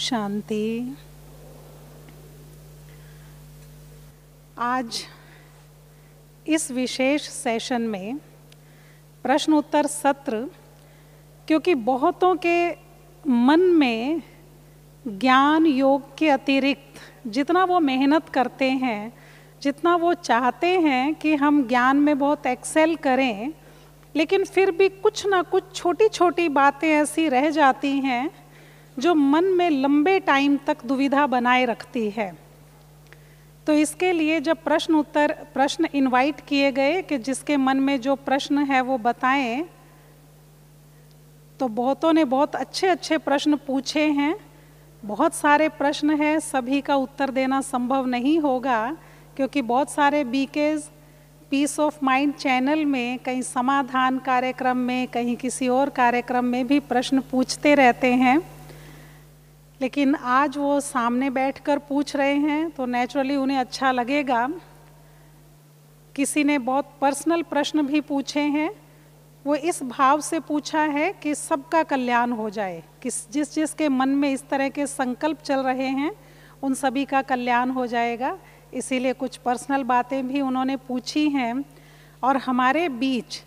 शांति। आज इस विशेष सेशन में प्रश्न उत्तर सत्र, क्योंकि बहुतों के मन में ज्ञान योग के अतिरिक्त जितना वो मेहनत करते हैं, जितना वो चाहते हैं कि हम ज्ञान में बहुत एक्सेल करें, लेकिन फिर भी कुछ ना कुछ छोटी छोटी बातें ऐसी रह जाती हैं जो मन में लंबे टाइम तक दुविधा बनाए रखती है। तो इसके लिए जब प्रश्न इनवाइट किए गए कि जिसके मन में जो प्रश्न है वो बताएं, तो बहुतों ने बहुत अच्छे अच्छे प्रश्न पूछे हैं। बहुत सारे प्रश्न हैं, सभी का उत्तर देना संभव नहीं होगा, क्योंकि बहुत सारे बीकेज पीस ऑफ माइंड चैनल में कहीं समाधान कार्यक्रम में, कहीं किसी और कार्यक्रम में भी प्रश्न पूछते रहते हैं, लेकिन आज वो सामने बैठकर पूछ रहे हैं तो नेचुरली उन्हें अच्छा लगेगा। किसी ने बहुत पर्सनल प्रश्न भी पूछे हैं, वो इस भाव से पूछा है कि सबका कल्याण हो जाए, जिसके मन में इस तरह के संकल्प चल रहे हैं उन सभी का कल्याण हो जाएगा। इसीलिए कुछ पर्सनल बातें भी उन्होंने पूछी हैं, और हमारे बीच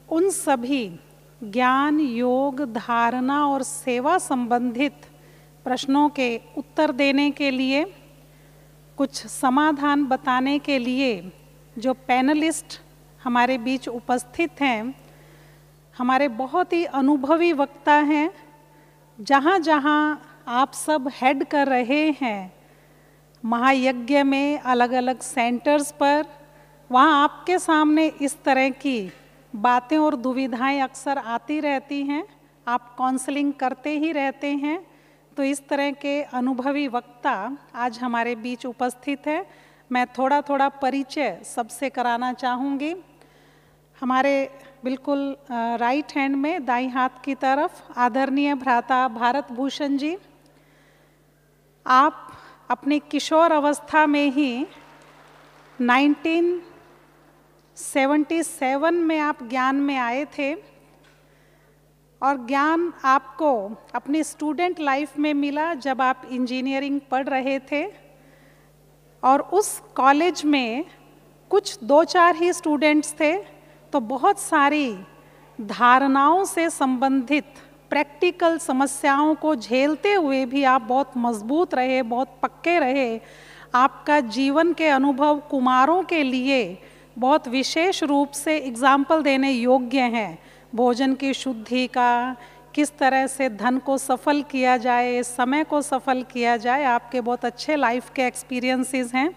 उन सभी ज्ञान, योग, धारणा और सेवा संबंधित प्रश्नों के उत्तर देने के लिए, कुछ समाधान बताने के लिए जो पैनलिस्ट हमारे बीच उपस्थित हैं, हमारे बहुत ही अनुभवी वक्ता हैं। जहाँ जहाँ आप सब हेड कर रहे हैं महायज्ञ में, अलग अलग सेंटर्स पर, वहाँ आपके सामने इस तरह की बातें और दुविधाएं अक्सर आती रहती हैं। आप काउंसलिंग करते ही रहते हैं, तो इस तरह के अनुभवी वक्ता आज हमारे बीच उपस्थित है। मैं थोड़ा थोड़ा परिचय सबसे कराना चाहूँगी। हमारे बिल्कुल राइट हैंड में, दाईं हाथ की तरफ, आदरणीय भ्राता भारत भूषण जी। आप अपनी किशोर अवस्था में ही 1977 में आप ज्ञान में आए थे, और ज्ञान आपको अपनी स्टूडेंट लाइफ में मिला जब आप इंजीनियरिंग पढ़ रहे थे, और उस कॉलेज में कुछ 2-4 ही स्टूडेंट्स थे, तो बहुत सारी धारणाओं से संबंधित प्रैक्टिकल समस्याओं को झेलते हुए भी आप बहुत मजबूत रहे, बहुत पक्के रहे। आपका जीवन के अनुभव कुमारों के लिए बहुत विशेष रूप से एग्जाम्पल देने योग्य हैं। भोजन की शुद्धि का, किस तरह से धन को सफल किया जाए, समय को सफल किया जाए, आपके बहुत अच्छे लाइफ के एक्सपीरियंसेस हैं।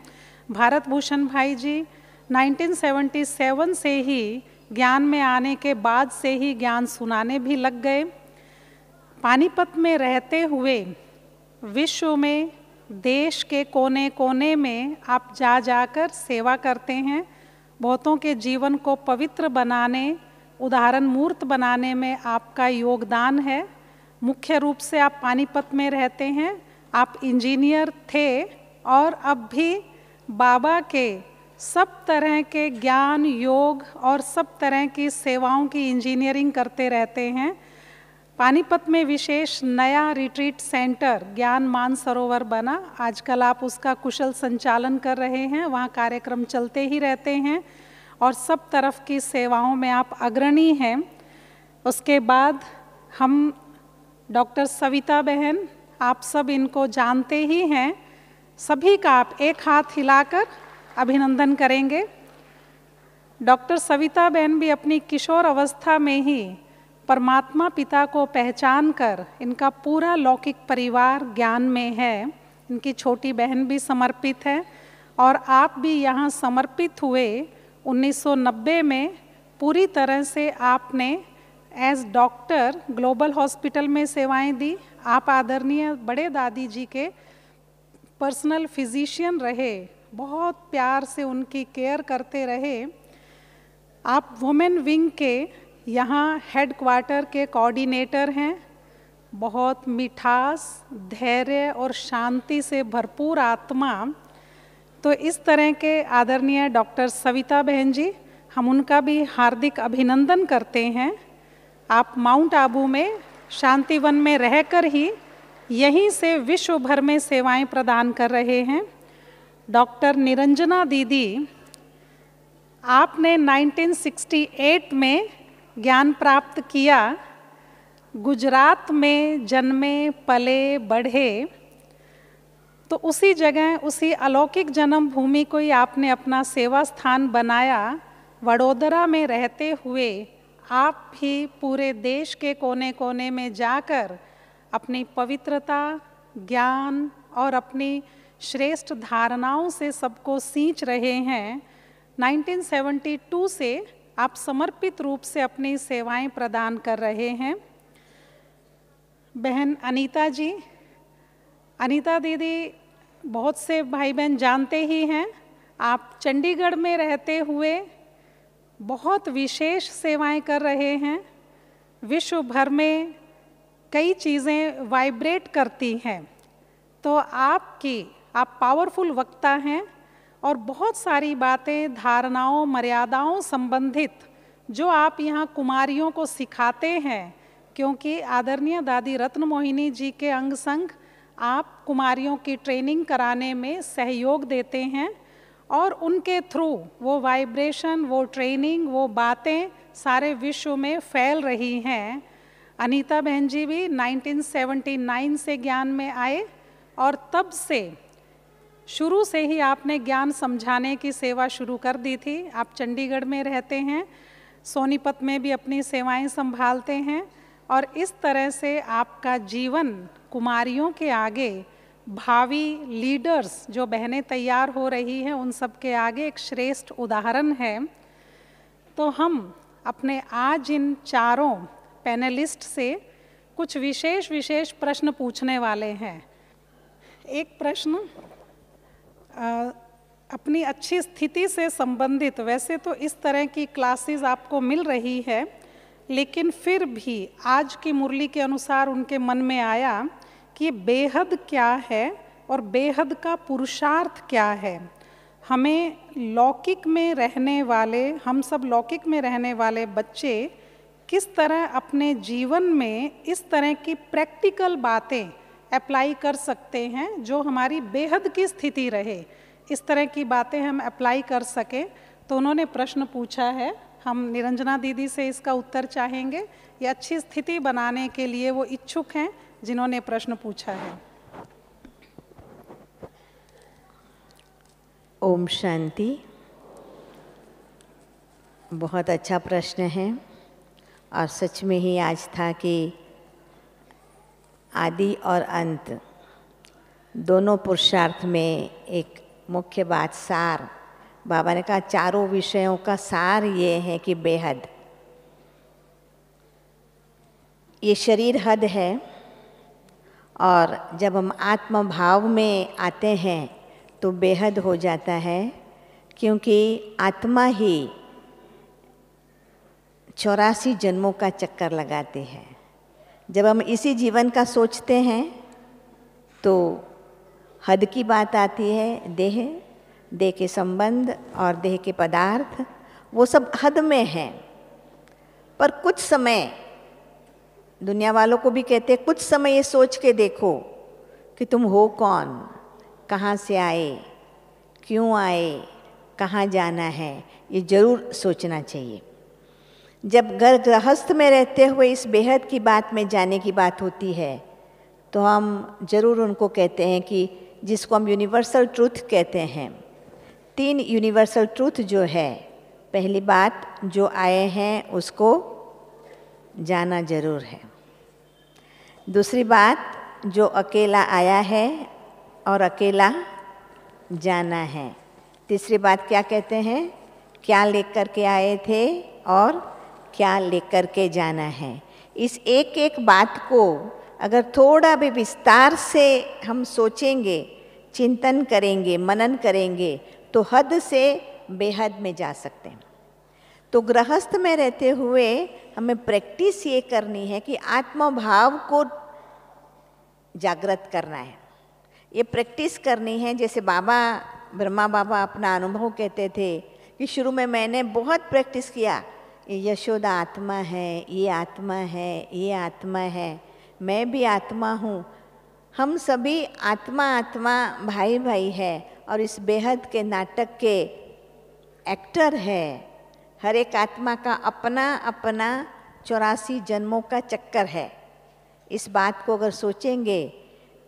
भारत भूषण भाई जी 1977 से ही ज्ञान में आने के बाद से ही ज्ञान सुनाने भी लग गए। पानीपत में रहते हुए विश्व में, देश के कोने कोने में आप जाकर सेवा करते हैं। बहुतों के जीवन को पवित्र बनाने, उदाहरण मूर्त बनाने में आपका योगदान है। मुख्य रूप से आप पानीपत में रहते हैं। आप इंजीनियर थे और अब भी बाबा के सब तरह के ज्ञान, योग और सब तरह की सेवाओं की इंजीनियरिंग करते रहते हैं। पानीपत में विशेष नया रिट्रीट सेंटर ज्ञान मानसरोवर बना, आजकल आप उसका कुशल संचालन कर रहे हैं। वहाँ कार्यक्रम चलते ही रहते हैं और सब तरफ की सेवाओं में आप अग्रणी हैं। उसके बाद हम डॉक्टर सविता बहन, आप सब इनको जानते ही हैं, सभी का आप एक हाथ हिलाकर अभिनंदन करेंगे। डॉक्टर सविता बहन भी अपनी किशोर अवस्था में ही परमात्मा पिता को पहचान कर, इनका पूरा लौकिक परिवार ज्ञान में है। इनकी छोटी बहन भी समर्पित है, और आप भी यहाँ समर्पित हुए 1990 में। पूरी तरह से आपने एज डॉक्टर ग्लोबल हॉस्पिटल में सेवाएं दी। आप आदरणीय बड़े दादी जी के पर्सनल फिजिशियन रहे, बहुत प्यार से उनकी केयर करते रहे। आप वुमेन विंग के यहाँ हेड क्वार्टर के कोऑर्डिनेटर हैं। बहुत मिठास, धैर्य और शांति से भरपूर आत्मा। तो इस तरह के आदरणीय डॉक्टर सविता बहन जी, हम उनका भी हार्दिक अभिनंदन करते हैं। आप माउंट आबू में शांतिवन में रहकर ही यहीं से विश्व भर में सेवाएं प्रदान कर रहे हैं। डॉक्टर निरंजना दीदी, आपने 1968 में ज्ञान प्राप्त किया, गुजरात में जन्मे पले बढ़े, तो उसी जगह, उसी अलौकिक जन्मभूमि को ही आपने अपना सेवा स्थान बनाया। वडोदरा में रहते हुए आप भी पूरे देश के कोने कोने में जाकर अपनी पवित्रता, ज्ञान और अपनी श्रेष्ठ धारणाओं से सबको सींच रहे हैं। 1972 से आप समर्पित रूप से अपनी सेवाएं प्रदान कर रहे हैं। बहन अनीता जी, अनीता दीदी बहुत से भाई बहन जानते ही हैं, आप चंडीगढ़ में रहते हुए बहुत विशेष सेवाएं कर रहे हैं। विश्व भर में कई चीज़ें वाइब्रेट करती हैं, तो आप पावरफुल वक्ता हैं और बहुत सारी बातें, धारणाओं, मर्यादाओं संबंधित जो आप यहाँ कुमारियों को सिखाते हैं, क्योंकि आदरणीय दादी रत्न मोहिनी जी के अंग संग आप कुमारियों की ट्रेनिंग कराने में सहयोग देते हैं और उनके थ्रू वो वाइब्रेशन, वो ट्रेनिंग, वो बातें सारे विश्व में फैल रही हैं। अनीता बहन जी भी 1979 से ज्ञान में आए और तब से शुरू से ही आपने ज्ञान समझाने की सेवा शुरू कर दी थी। आप चंडीगढ़ में रहते हैं, सोनीपत में भी अपनी सेवाएं संभालते हैं और इस तरह से आपका जीवन कुमारियों के आगे, भावी लीडर्स जो बहनें तैयार हो रही हैं उन सब के आगे एक श्रेष्ठ उदाहरण है। तो हम अपने आज इन चारों पैनलिस्ट से कुछ विशेष प्रश्न पूछने वाले हैं। एक प्रश्न अपनी अच्छी स्थिति से संबंधित, वैसे तो इस तरह की क्लासेस आपको मिल रही है, लेकिन फिर भी आज की मुरली के अनुसार उनके मन में आया कि बेहद क्या है और बेहद का पुरुषार्थ क्या है। हमें लौकिक में रहने वाले, हम सब लौकिक में रहने वाले बच्चे किस तरह अपने जीवन में इस तरह की प्रैक्टिकल बातें अप्लाई कर सकते हैं जो हमारी बेहद की स्थिति रहे, इस तरह की बातें हम अप्लाई कर सकें। तो उन्होंने प्रश्न पूछा है, हम निरंजना दीदी से इसका उत्तर चाहेंगे। ये अच्छी स्थिति बनाने के लिए वो इच्छुक हैं जिन्होंने प्रश्न पूछा है। ओम शांति। बहुत अच्छा प्रश्न है और सच में ही आज था कि आदि और अंत दोनों पुरुषार्थ में एक मुख्य बात, सार, बाबा ने कहा चारों विषयों का सार ये है कि बेहद। ये शरीर हद है और जब हम आत्म भाव में आते हैं तो बेहद हो जाता है, क्योंकि आत्मा ही 84 जन्मों का चक्कर लगाते हैं। जब हम इसी जीवन का सोचते हैं तो हद की बात आती है। देह के संबंध और देह के पदार्थ वो सब हद में हैं। पर कुछ समय, दुनिया वालों को भी कहते हैं, कुछ समय ये सोच के देखो कि तुम हो कौन, कहाँ से आए, क्यों आए, कहाँ जाना है, ये जरूर सोचना चाहिए। जब घर गृहस्थ में रहते हुए इस बेहद की बात में जाने की बात होती है तो हम जरूर उनको कहते हैं कि जिसको हम यूनिवर्सल ट्रूथ कहते हैं, 3 यूनिवर्सल ट्रूथ जो है, पहली बात जो आए हैं उसको जाना जरूर है। दूसरी बात जो अकेला आया है और अकेला जाना है। तीसरी बात क्या कहते हैं, क्या लेकर के आए थे और क्या लेकर के जाना है। इस एक एक बात को अगर थोड़ा भी विस्तार से हम सोचेंगे, चिंतन करेंगे, मनन करेंगे तो हद से बेहद में जा सकते हैं। तो गृहस्थ में रहते हुए हमें प्रैक्टिस ये करनी है कि आत्मभाव को जागृत करना है। ये प्रैक्टिस करनी है। जैसे बाबा, ब्रह्मा बाबा अपना अनुभव कहते थे कि शुरू में मैंने बहुत प्रैक्टिस किया, ये यशोदा आत्मा है, ये आत्मा है, ये आत्मा है, मैं भी आत्मा हूँ। हम सभी आत्मा आत्मा भाई भाई है और इस बेहद के नाटक के एक्टर है। हर एक आत्मा का अपना अपना 84 जन्मों का चक्कर है। इस बात को अगर सोचेंगे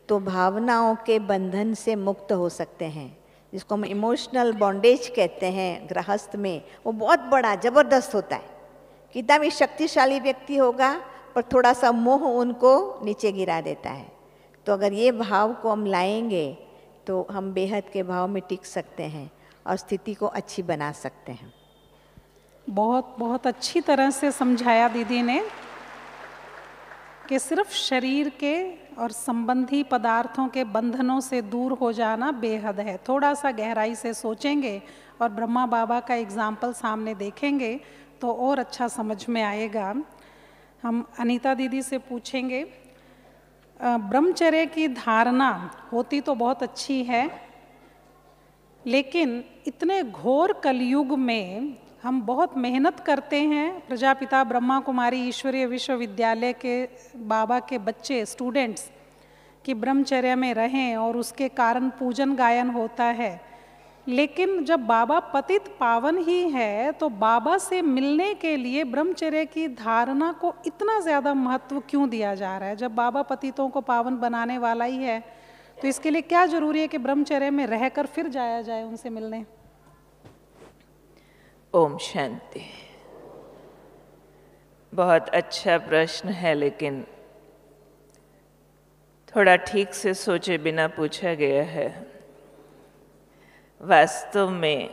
तो भावनाओं के बंधन से मुक्त हो सकते हैं, जिसको हम इमोशनल बॉन्डेज कहते हैं गृहस्थ में। वो बहुत बड़ा ज़बरदस्त होता है। कितना भी शक्तिशाली व्यक्ति होगा पर थोड़ा सा मोह उनको नीचे गिरा देता है। तो अगर ये भाव को हम लाएंगे तो हम बेहद के भाव में टिक सकते हैं और स्थिति को अच्छी बना सकते हैं। बहुत बहुत अच्छी तरह से समझाया दीदी ने कि सिर्फ शरीर के और संबंधी पदार्थों के बंधनों से दूर हो जाना बेहद है। थोड़ा सा गहराई से सोचेंगे और ब्रह्मा बाबा का एग्जाम्पल सामने देखेंगे तो और अच्छा समझ में आएगा। हम अनीता दीदी से पूछेंगे, ब्रह्मचर्य की धारणा होती तो बहुत अच्छी है, लेकिन इतने घोर कलयुग में हम बहुत मेहनत करते हैं। प्रजापिता ब्रह्मा कुमारी ईश्वरीय विश्वविद्यालय के बाबा के बच्चे स्टूडेंट्स कि ब्रह्मचर्य में रहें और उसके कारण पूजन गायन होता है, लेकिन जब बाबा पतित पावन ही है तो बाबा से मिलने के लिए ब्रह्मचर्य की धारणा को इतना ज़्यादा महत्व क्यों दिया जा रहा है? जब बाबा पतितों को पावन बनाने वाला ही है तो इसके लिए क्या जरूरी है कि ब्रह्मचर्य में रहकर फिर जाया जाए उनसे मिलने? ओम शांति। बहुत अच्छा प्रश्न है, लेकिन थोड़ा ठीक से सोचे बिना पूछा गया है। वास्तव में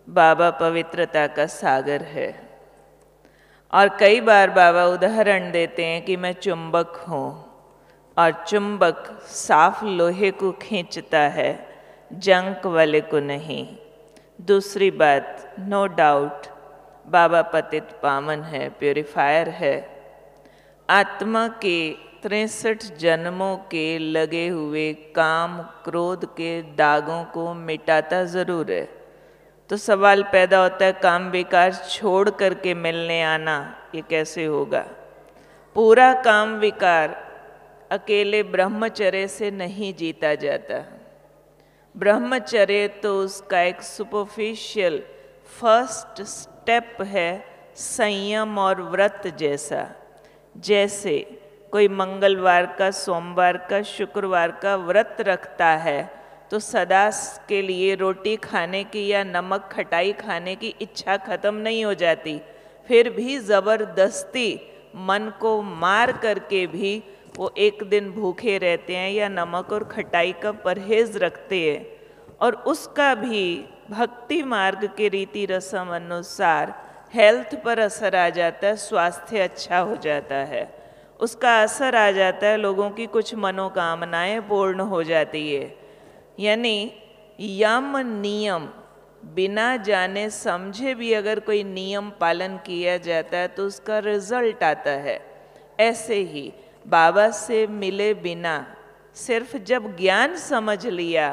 बाबा पवित्रता का सागर है और कई बार बाबा उदाहरण देते हैं कि मैं चुंबक हूँ और चुंबक साफ लोहे को खींचता है, जंक वाले को नहीं। दूसरी बात, नो डाउट बाबा पतित पावन है, प्योरीफायर है। आत्मा के 63 जन्मों के लगे हुए काम क्रोध के दागों को मिटाता ज़रूर है। तो सवाल पैदा होता है, काम विकार छोड़ करके मिलने आना ये कैसे होगा? पूरा काम विकार अकेले ब्रह्मचर्य से नहीं जीता जाता। ब्रह्मचर्य तो उसका एक सुपरफिशियल फर्स्ट स्टेप है, संयम और व्रत जैसा। जैसे कोई मंगलवार का, सोमवार का, शुक्रवार का व्रत रखता है तो सदा के लिए रोटी खाने की या नमक खटाई खाने की इच्छा खत्म नहीं हो जाती, फिर भी ज़बरदस्ती मन को मार करके भी वो एक दिन भूखे रहते हैं या नमक और खटाई का परहेज रखते हैं। और उसका भी भक्ति मार्ग के रीति रस्म अनुसार हेल्थ पर असर आ जाता है, स्वास्थ्य अच्छा हो जाता है, उसका असर आ जाता है, लोगों की कुछ मनोकामनाएं पूर्ण हो जाती है। यानी यम नियम बिना जाने समझे भी अगर कोई नियम पालन किया जाता है तो उसका रिजल्ट आता है। ऐसे ही बाबा से मिले बिना सिर्फ जब ज्ञान समझ लिया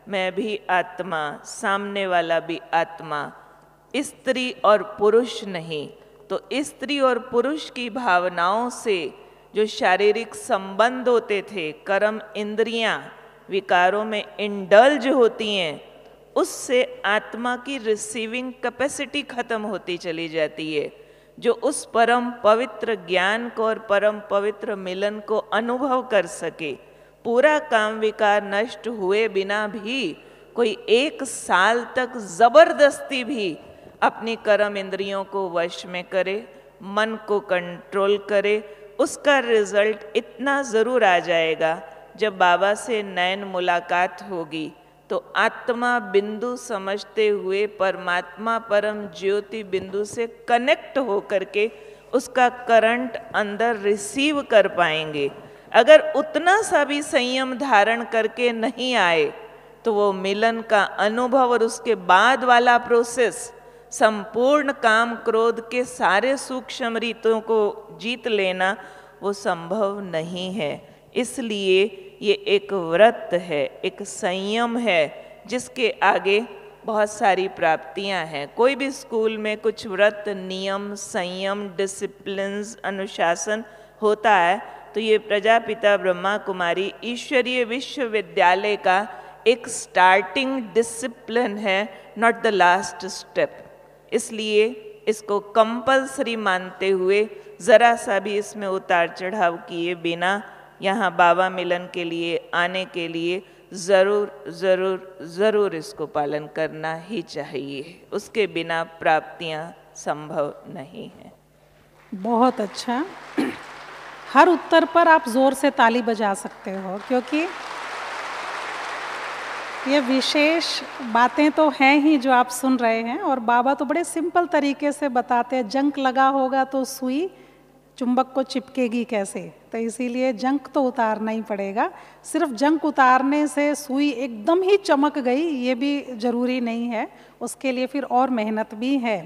मैं भी आत्मा, सामने वाला भी आत्मा, स्त्री और पुरुष नहीं, तो स्त्री और पुरुष की भावनाओं से जो शारीरिक संबंध होते थे, कर्म इंद्रियां विकारों में इंडल्ज होती हैं, उससे आत्मा की रिसीविंग कैपेसिटी खत्म होती चली जाती है। जो उस परम पवित्र ज्ञान को और परम पवित्र मिलन को अनुभव कर सके। पूरा काम विकार नष्ट हुए बिना भी कोई 1 साल तक जबरदस्ती भी अपनी कर्म इंद्रियों को वश में करे, मन को कंट्रोल करे, उसका रिजल्ट इतना ज़रूर आ जाएगा। जब बाबा से नैन मुलाकात होगी तो आत्मा बिंदु समझते हुए परमात्मा परम ज्योति बिंदु से कनेक्ट हो करके उसका करंट अंदर रिसीव कर पाएंगे। अगर उतना सा भी संयम धारण करके नहीं आए तो वो मिलन का अनुभव और उसके बाद वाला प्रोसेस, संपूर्ण काम क्रोध के सारे सूक्ष्म रीतों को जीत लेना, वो संभव नहीं है। इसलिए ये एक व्रत है, एक संयम है, जिसके आगे बहुत सारी प्राप्तियां हैं। कोई भी स्कूल में कुछ व्रत, नियम, संयम, डिसिप्लिन्स, अनुशासन होता है तो ये प्रजापिता ब्रह्मा कुमारी ईश्वरीय विश्वविद्यालय का एक स्टार्टिंग डिसिप्लिन है, नॉट द लास्ट स्टेप। इसलिए इसको कंपल्सरी मानते हुए ज़रा सा भी इसमें उतार चढ़ाव किए बिना यहाँ बाबा मिलन के लिए आने के लिए ज़रूर ज़रूर ज़रूर इसको पालन करना ही चाहिए। उसके बिना प्राप्तियाँ संभव नहीं है। बहुत अच्छा। हर उत्तर पर आप जोर से ताली बजा सकते हो, क्योंकि ये विशेष बातें तो हैं ही जो आप सुन रहे हैं, और बाबा तो बड़े सिंपल तरीके से बताते हैं। जंक लगा होगा तो सुई चुंबक को चिपकेगी कैसे, तो इसीलिए जंक तो उतारना ही पड़ेगा। सिर्फ जंक उतारने से सुई एकदम ही चमक गई ये भी जरूरी नहीं है, उसके लिए फिर और मेहनत भी है।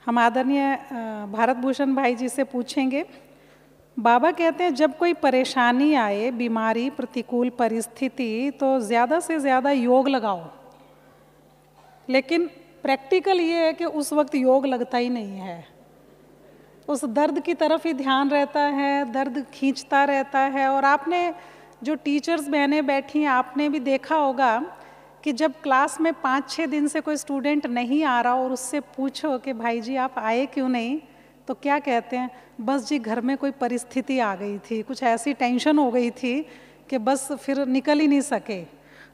हम आदरणीय भारत भूषण भाई जी से पूछेंगे। बाबा कहते हैं जब कोई परेशानी आए, बीमारी, प्रतिकूल परिस्थिति, तो ज़्यादा से ज़्यादा योग लगाओ। लेकिन प्रैक्टिकल ये है कि उस वक्त योग लगता ही नहीं है, उस दर्द की तरफ ही ध्यान रहता है, दर्द खींचता रहता है। और आपने जो टीचर्स बहनें बैठी हैं, आपने भी देखा होगा कि जब क्लास में 5-6 दिन से कोई स्टूडेंट नहीं आ रहा और उससे पूछो कि भाई जी आप आए क्यों नहीं, तो क्या कहते हैं, बस जी घर में कोई परिस्थिति आ गई थी, कुछ ऐसी टेंशन हो गई थी कि बस फिर निकल ही नहीं सके।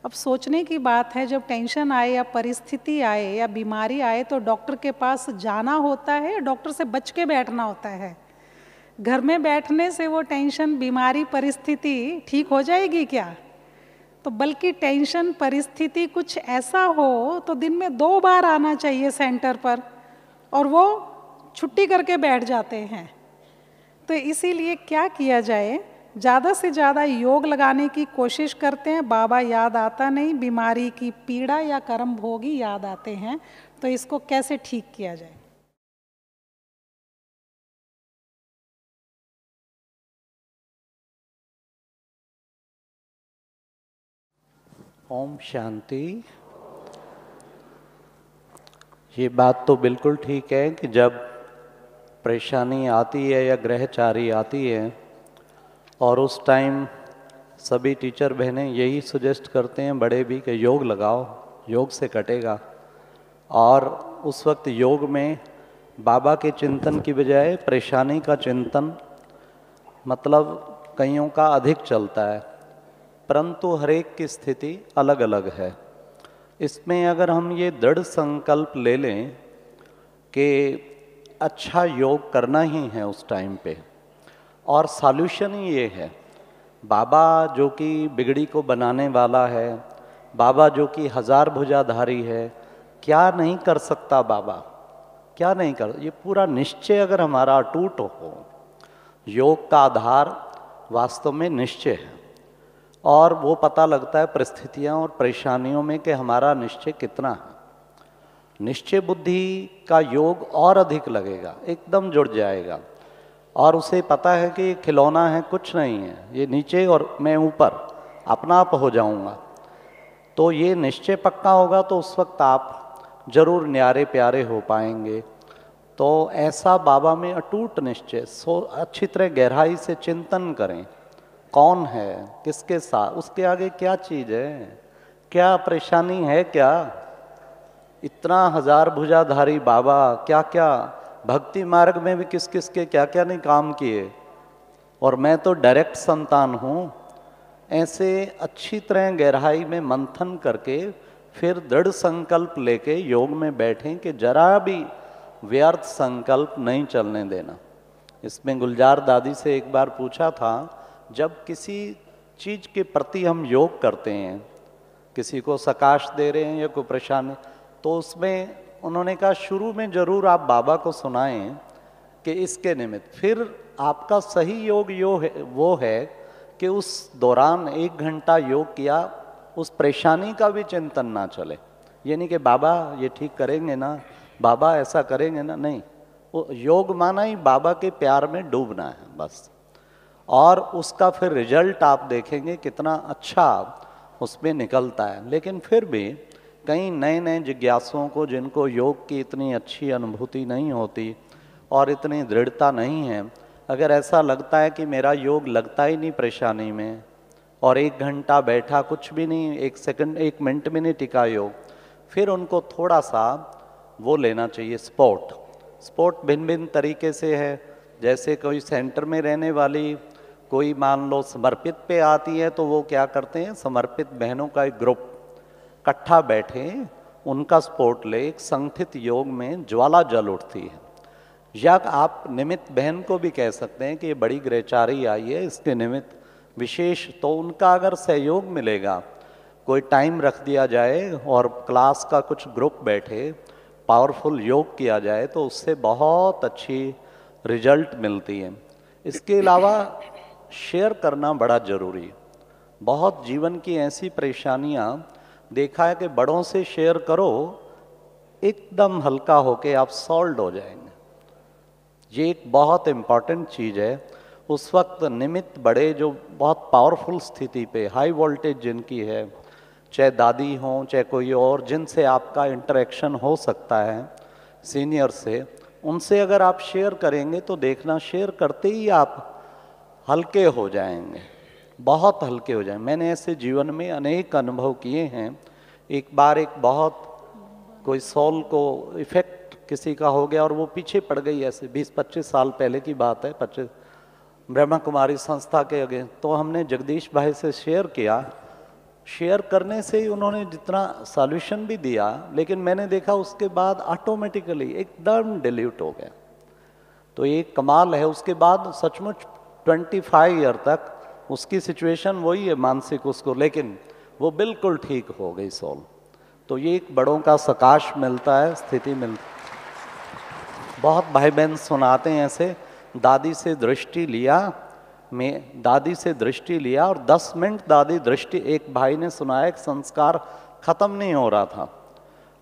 अब सोचने की बात है, जब टेंशन आए या परिस्थिति आए या बीमारी आए तो डॉक्टर के पास जाना होता है, डॉक्टर से बच के बैठना होता है। घर में बैठने से वो टेंशन, बीमारी, परिस्थिति ठीक हो जाएगी क्या? तो बल्कि टेंशन, परिस्थिति कुछ ऐसा हो तो दिन में 2 बार आना चाहिए सेंटर पर, और वो छुट्टी करके बैठ जाते हैं। तो इसीलिए क्या किया जाए, ज़्यादा से ज़्यादा योग लगाने की कोशिश करते हैं। बाबा याद आता नहीं, बीमारी की पीड़ा या कर्म भोगी याद आते हैं। तो इसको कैसे ठीक किया जाए? ओम शांति। ये बात तो बिल्कुल ठीक है कि जब परेशानी आती है या ग्रहचारी आती है और उस टाइम सभी टीचर बहनें यही सजेस्ट करते हैं, बड़े भी, कि योग लगाओ, योग से कटेगा। और उस वक्त योग में बाबा के चिंतन की बजाय परेशानी का चिंतन मतलब कईयों का अधिक चलता है, परंतु हर एक की स्थिति अलग अलग है। इसमें अगर हम ये दृढ़ संकल्प ले लें कि अच्छा योग करना ही है उस टाइम पे, और सॉल्यूशन ही ये है। बाबा जो कि बिगड़ी को बनाने वाला है, बाबा जो कि 1000 भुजाधारी है, क्या नहीं कर सकता बाबा, क्या नहीं कर, ये पूरा निश्चय अगर हमारा अटूट हो। योग का आधार वास्तव में निश्चय है, और वो पता लगता है परिस्थितियाँ और परेशानियों में कि हमारा निश्चय कितना है। निश्चय बुद्धि का योग और अधिक लगेगा, एकदम जुड़ जाएगा, और उसे पता है कि ये खिलौना है, कुछ नहीं है, ये नीचे और मैं ऊपर, अपना आप हो जाऊंगा। तो ये निश्चय पक्का होगा तो उस वक्त आप जरूर न्यारे प्यारे हो पाएंगे। तो ऐसा बाबा में अटूट निश्चय, अच्छी तरह गहराई से चिंतन करें, कौन है, किसके साथ, उसके आगे क्या चीज़ है, क्या परेशानी है, क्या इतना 1000 भुजाधारी बाबा क्या क्या भक्ति मार्ग में भी किस किस के क्या क्या नहीं काम किए, और मैं तो डायरेक्ट संतान हूँ। ऐसे अच्छी तरह गहराई में मंथन करके फिर दृढ़ संकल्प लेके योग में बैठें कि जरा भी व्यर्थ संकल्प नहीं चलने देना। इसमें गुलजार दादी से एक बार पूछा था, जब किसी चीज़ के प्रति हम योग करते हैं, किसी को सकाश दे रहे हैं या कोई परेशानी, तो उसमें उन्होंने कहा शुरू में जरूर आप बाबा को सुनाएं कि इसके निमित्त, फिर आपका सही योग वो है कि उस दौरान 1 घंटा योग किया, उस परेशानी का भी चिंतन ना चले। ये नहीं कि बाबा ये ठीक करेंगे ना, बाबा ऐसा करेंगे ना, नहीं, वो योग माना ही बाबा के प्यार में डूबना है बस। और उसका फिर रिजल्ट आप देखेंगे कितना अच्छा उसमें निकलता है। लेकिन फिर भी कई नए नए जिज्ञासुओं को, जिनको योग की इतनी अच्छी अनुभूति नहीं होती और इतनी दृढ़ता नहीं है, अगर ऐसा लगता है कि मेरा योग लगता ही नहीं परेशानी में, और 1 घंटा बैठा कुछ भी नहीं, 1 सेकंड 1 मिनट में नहीं टिका योग, फिर उनको थोड़ा सा वो लेना चाहिए स्पोर्ट। स्पोर्ट भिन्न भिन्न तरीके से है। जैसे कोई सेंटर में रहने वाली कोई मान लो समर्पित पे आती है, तो वो क्या करते हैं, समर्पित बहनों का एक ग्रुप इकट्ठा बैठे उनका स्पोर्ट ले, एक संगठित योग में ज्वाला जल उठती है। या आप निमित्त बहन को भी कह सकते हैं कि ये बड़ी गृहचारी आई है, इसके निमित्त विशेष, तो उनका अगर सहयोग मिलेगा, कोई टाइम रख दिया जाए और क्लास का कुछ ग्रुप बैठे, पावरफुल योग किया जाए, तो उससे बहुत अच्छी रिजल्ट मिलती है। इसके अलावा शेयर करना बड़ा ज़रूरी है। बहुत जीवन की ऐसी परेशानियां देखा है कि बड़ों से शेयर करो, एकदम हल्का होके आप सॉल्व हो जाएंगे। ये एक बहुत इम्पॉर्टेंट चीज़ है। उस वक्त निमित्त बड़े जो बहुत पावरफुल स्थिति पे, हाई वोल्टेज जिनकी है, चाहे दादी हों चाहे कोई और, जिनसे आपका इंटरेक्शन हो सकता है सीनियर से, उनसे अगर आप शेयर करेंगे तो देखना शेयर करते ही आप हल्के हो जाएंगे, बहुत हल्के हो जाएंगे। मैंने ऐसे जीवन में अनेक अनुभव किए हैं। एक बार एक बहुत कोई सोल को इफेक्ट किसी का हो गया और वो पीछे पड़ गई, ऐसे 20-25 साल पहले की बात है, 25 ब्रह्मा कुमारी संस्था के आगे। तो हमने जगदीश भाई से शेयर किया, शेयर करने से ही उन्होंने जितना सॉल्यूशन भी दिया, लेकिन मैंने देखा उसके बाद ऑटोमेटिकली एकदम डिल्यूट हो गया। तो ये कमाल है। उसके बाद सचमुच 25 ईयर तक उसकी सिचुएशन वही है मानसिक उसको, लेकिन वो बिल्कुल ठीक हो गई सोल। तो ये एक बड़ों का सकाश मिलता है, स्थिति मिलती। बहुत भाई बहन सुनाते हैं ऐसे, दादी से दृष्टि लिया और 10 मिनट दादी दृष्टि, एक भाई ने सुनाया एक संस्कार खत्म नहीं हो रहा था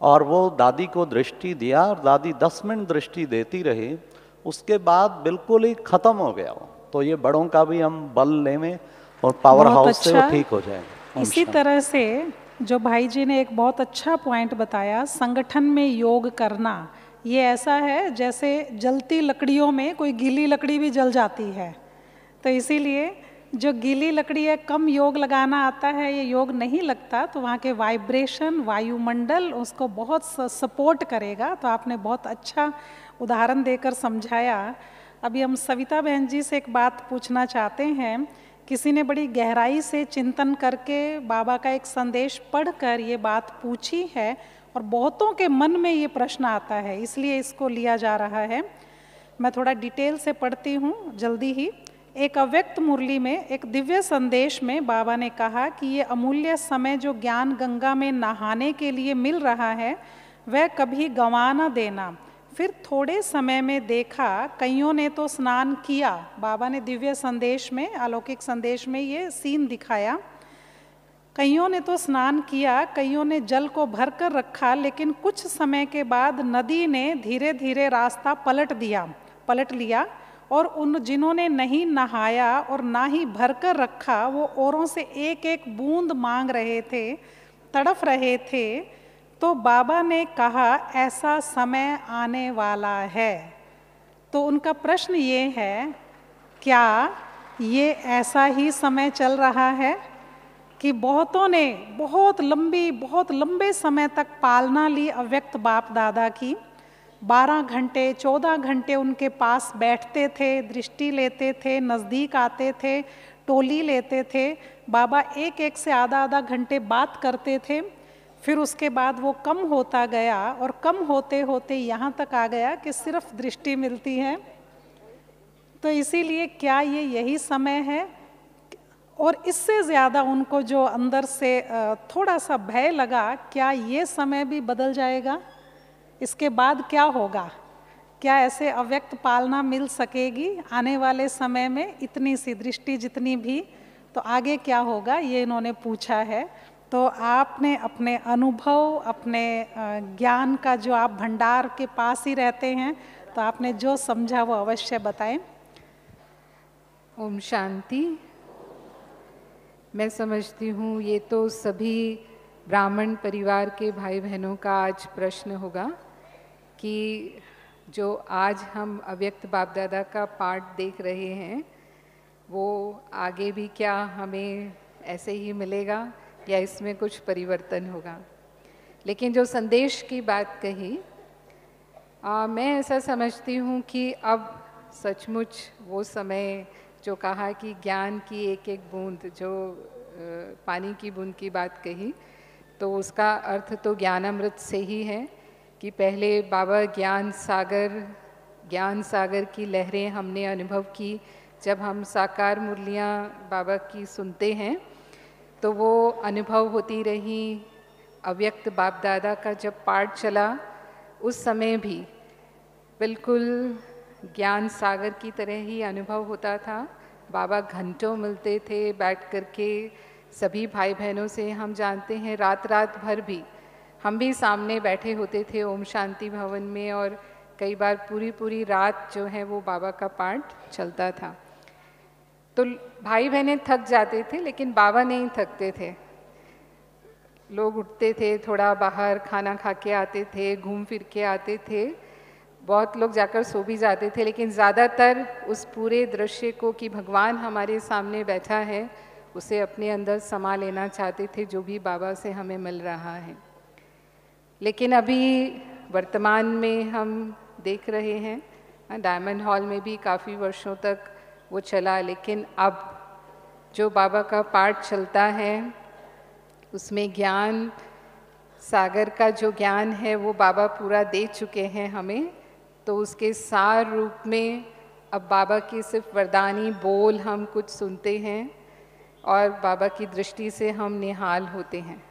और वो दादी को दृष्टि दिया और दादी 10 मिनट दृष्टि देती रही, उसके बाद बिल्कुल ही खत्म हो गया वो। तो ये बड़ों का भी हम बल लें और पावर हाउस से वो ठीक हो जाएंगे। इसी तरह से जो भाई जी ने एक बहुत अच्छा पॉइंट बताया, संगठन में योग करना, ये ऐसा है जैसे जलती लकड़ियों में कोई गीली लकड़ी भी जल जाती है। तो इसीलिए जो गीली लकड़ी है, कम योग लगाना आता है, ये योग नहीं लगता, तो वहाँ के वाइब्रेशन, वायुमंडल उसको बहुत सपोर्ट करेगा। तो आपने बहुत अच्छा उदाहरण देकर समझाया। अभी हम सविता बहन जी से एक बात पूछना चाहते हैं। किसी ने बड़ी गहराई से चिंतन करके बाबा का एक संदेश पढ़कर ये बात पूछी है और बहुतों के मन में ये प्रश्न आता है, इसलिए इसको लिया जा रहा है। मैं थोड़ा डिटेल से पढ़ती हूँ जल्दी ही। एक अव्यक्त मुरली में एक दिव्य संदेश में बाबा ने कहा कि ये अमूल्य समय जो ज्ञान गंगा में नहाने के लिए मिल रहा है, वह कभी गंवा न देना। फिर थोड़े समय में देखा कईयों ने तो स्नान किया। बाबा ने दिव्य संदेश में, अलौकिक संदेश में ये सीन दिखाया। कईयों ने तो स्नान किया, कईयों ने जल को भर कर रखा, लेकिन कुछ समय के बाद नदी ने धीरे धीरे रास्ता पलट लिया और उन जिन्होंने नहीं नहाया और ना ही भर कर रखा, वो औरों से एक एक बूंद मांग रहे थे, तड़फ रहे थे। तो बाबा ने कहा ऐसा समय आने वाला है। तो उनका प्रश्न ये है, क्या ये ऐसा ही समय चल रहा है कि बहुतों ने बहुत लंबे समय तक पालना ली अव्यक्त बाप दादा की, 12 घंटे 14 घंटे उनके पास बैठते थे, दृष्टि लेते थे, नज़दीक आते थे, टोली लेते थे, बाबा एक एक से आधा घंटे बात करते थे। फिर उसके बाद वो कम होता गया और कम होते होते यहाँ तक आ गया कि सिर्फ दृष्टि मिलती है। तो इसीलिए क्या ये यही समय है? और इससे ज़्यादा उनको जो अंदर से थोड़ा सा भय लगा, क्या ये समय भी बदल जाएगा? इसके बाद क्या होगा? क्या ऐसे अव्यक्त पालना मिल सकेगी आने वाले समय में? इतनी सी दृष्टि जितनी भी, तो आगे क्या होगा, ये इन्होंने पूछा है। तो आपने अपने अनुभव, अपने ज्ञान का जो आप भंडार के पास ही रहते हैं, तो आपने जो समझा वो अवश्य बताएं। ओम शांति। मैं समझती हूँ ये तो सभी ब्राह्मण परिवार के भाई बहनों का आज प्रश्न होगा कि जो आज हम अव्यक्त बाप दादा का पाठ देख रहे हैं वो आगे भी क्या हमें ऐसे ही मिलेगा या इसमें कुछ परिवर्तन होगा। लेकिन जो संदेश की बात कही, मैं ऐसा समझती हूँ कि अब सचमुच वो समय जो कहा कि ज्ञान की एक एक बूंद, जो पानी की बूंद की बात कही, तो उसका अर्थ तो ज्ञानामृत से ही है कि पहले बाबा ज्ञान सागर की लहरें हमने अनुभव की। जब हम साकार मुरलियाँ बाबा की सुनते हैं तो वो अनुभव होती रही। अव्यक्त बाप दादा का जब पाठ चला उस समय भी बिल्कुल ज्ञान सागर की तरह ही अनुभव होता था। बाबा घंटों मिलते थे बैठ कर के सभी भाई बहनों से। हम जानते हैं रात भर भी हम भी सामने बैठे होते थे ओम शांति भवन में, और कई बार पूरी रात जो है वो बाबा का पाठ चलता था। तो भाई बहनें थक जाते थे लेकिन बाबा नहीं थकते थे। लोग उठते थे, थोड़ा बाहर खाना खा के आते थे, घूम फिर के आते थे, बहुत लोग जाकर सो भी जाते थे, लेकिन ज़्यादातर उस पूरे दृश्य को कि भगवान हमारे सामने बैठा है उसे अपने अंदर समा लेना चाहते थे, जो भी बाबा से हमें मिल रहा है। लेकिन अभी वर्तमान में हम देख रहे हैं डायमंड हॉल में भी काफ़ी वर्षों तक वो चला, लेकिन अब जो बाबा का पाठ चलता है उसमें ज्ञान सागर का जो ज्ञान है वो बाबा पूरा दे चुके हैं हमें। तो उसके सार रूप में अब बाबा की सिर्फ वरदानी बोल हम कुछ सुनते हैं और बाबा की दृष्टि से हम निहाल होते हैं।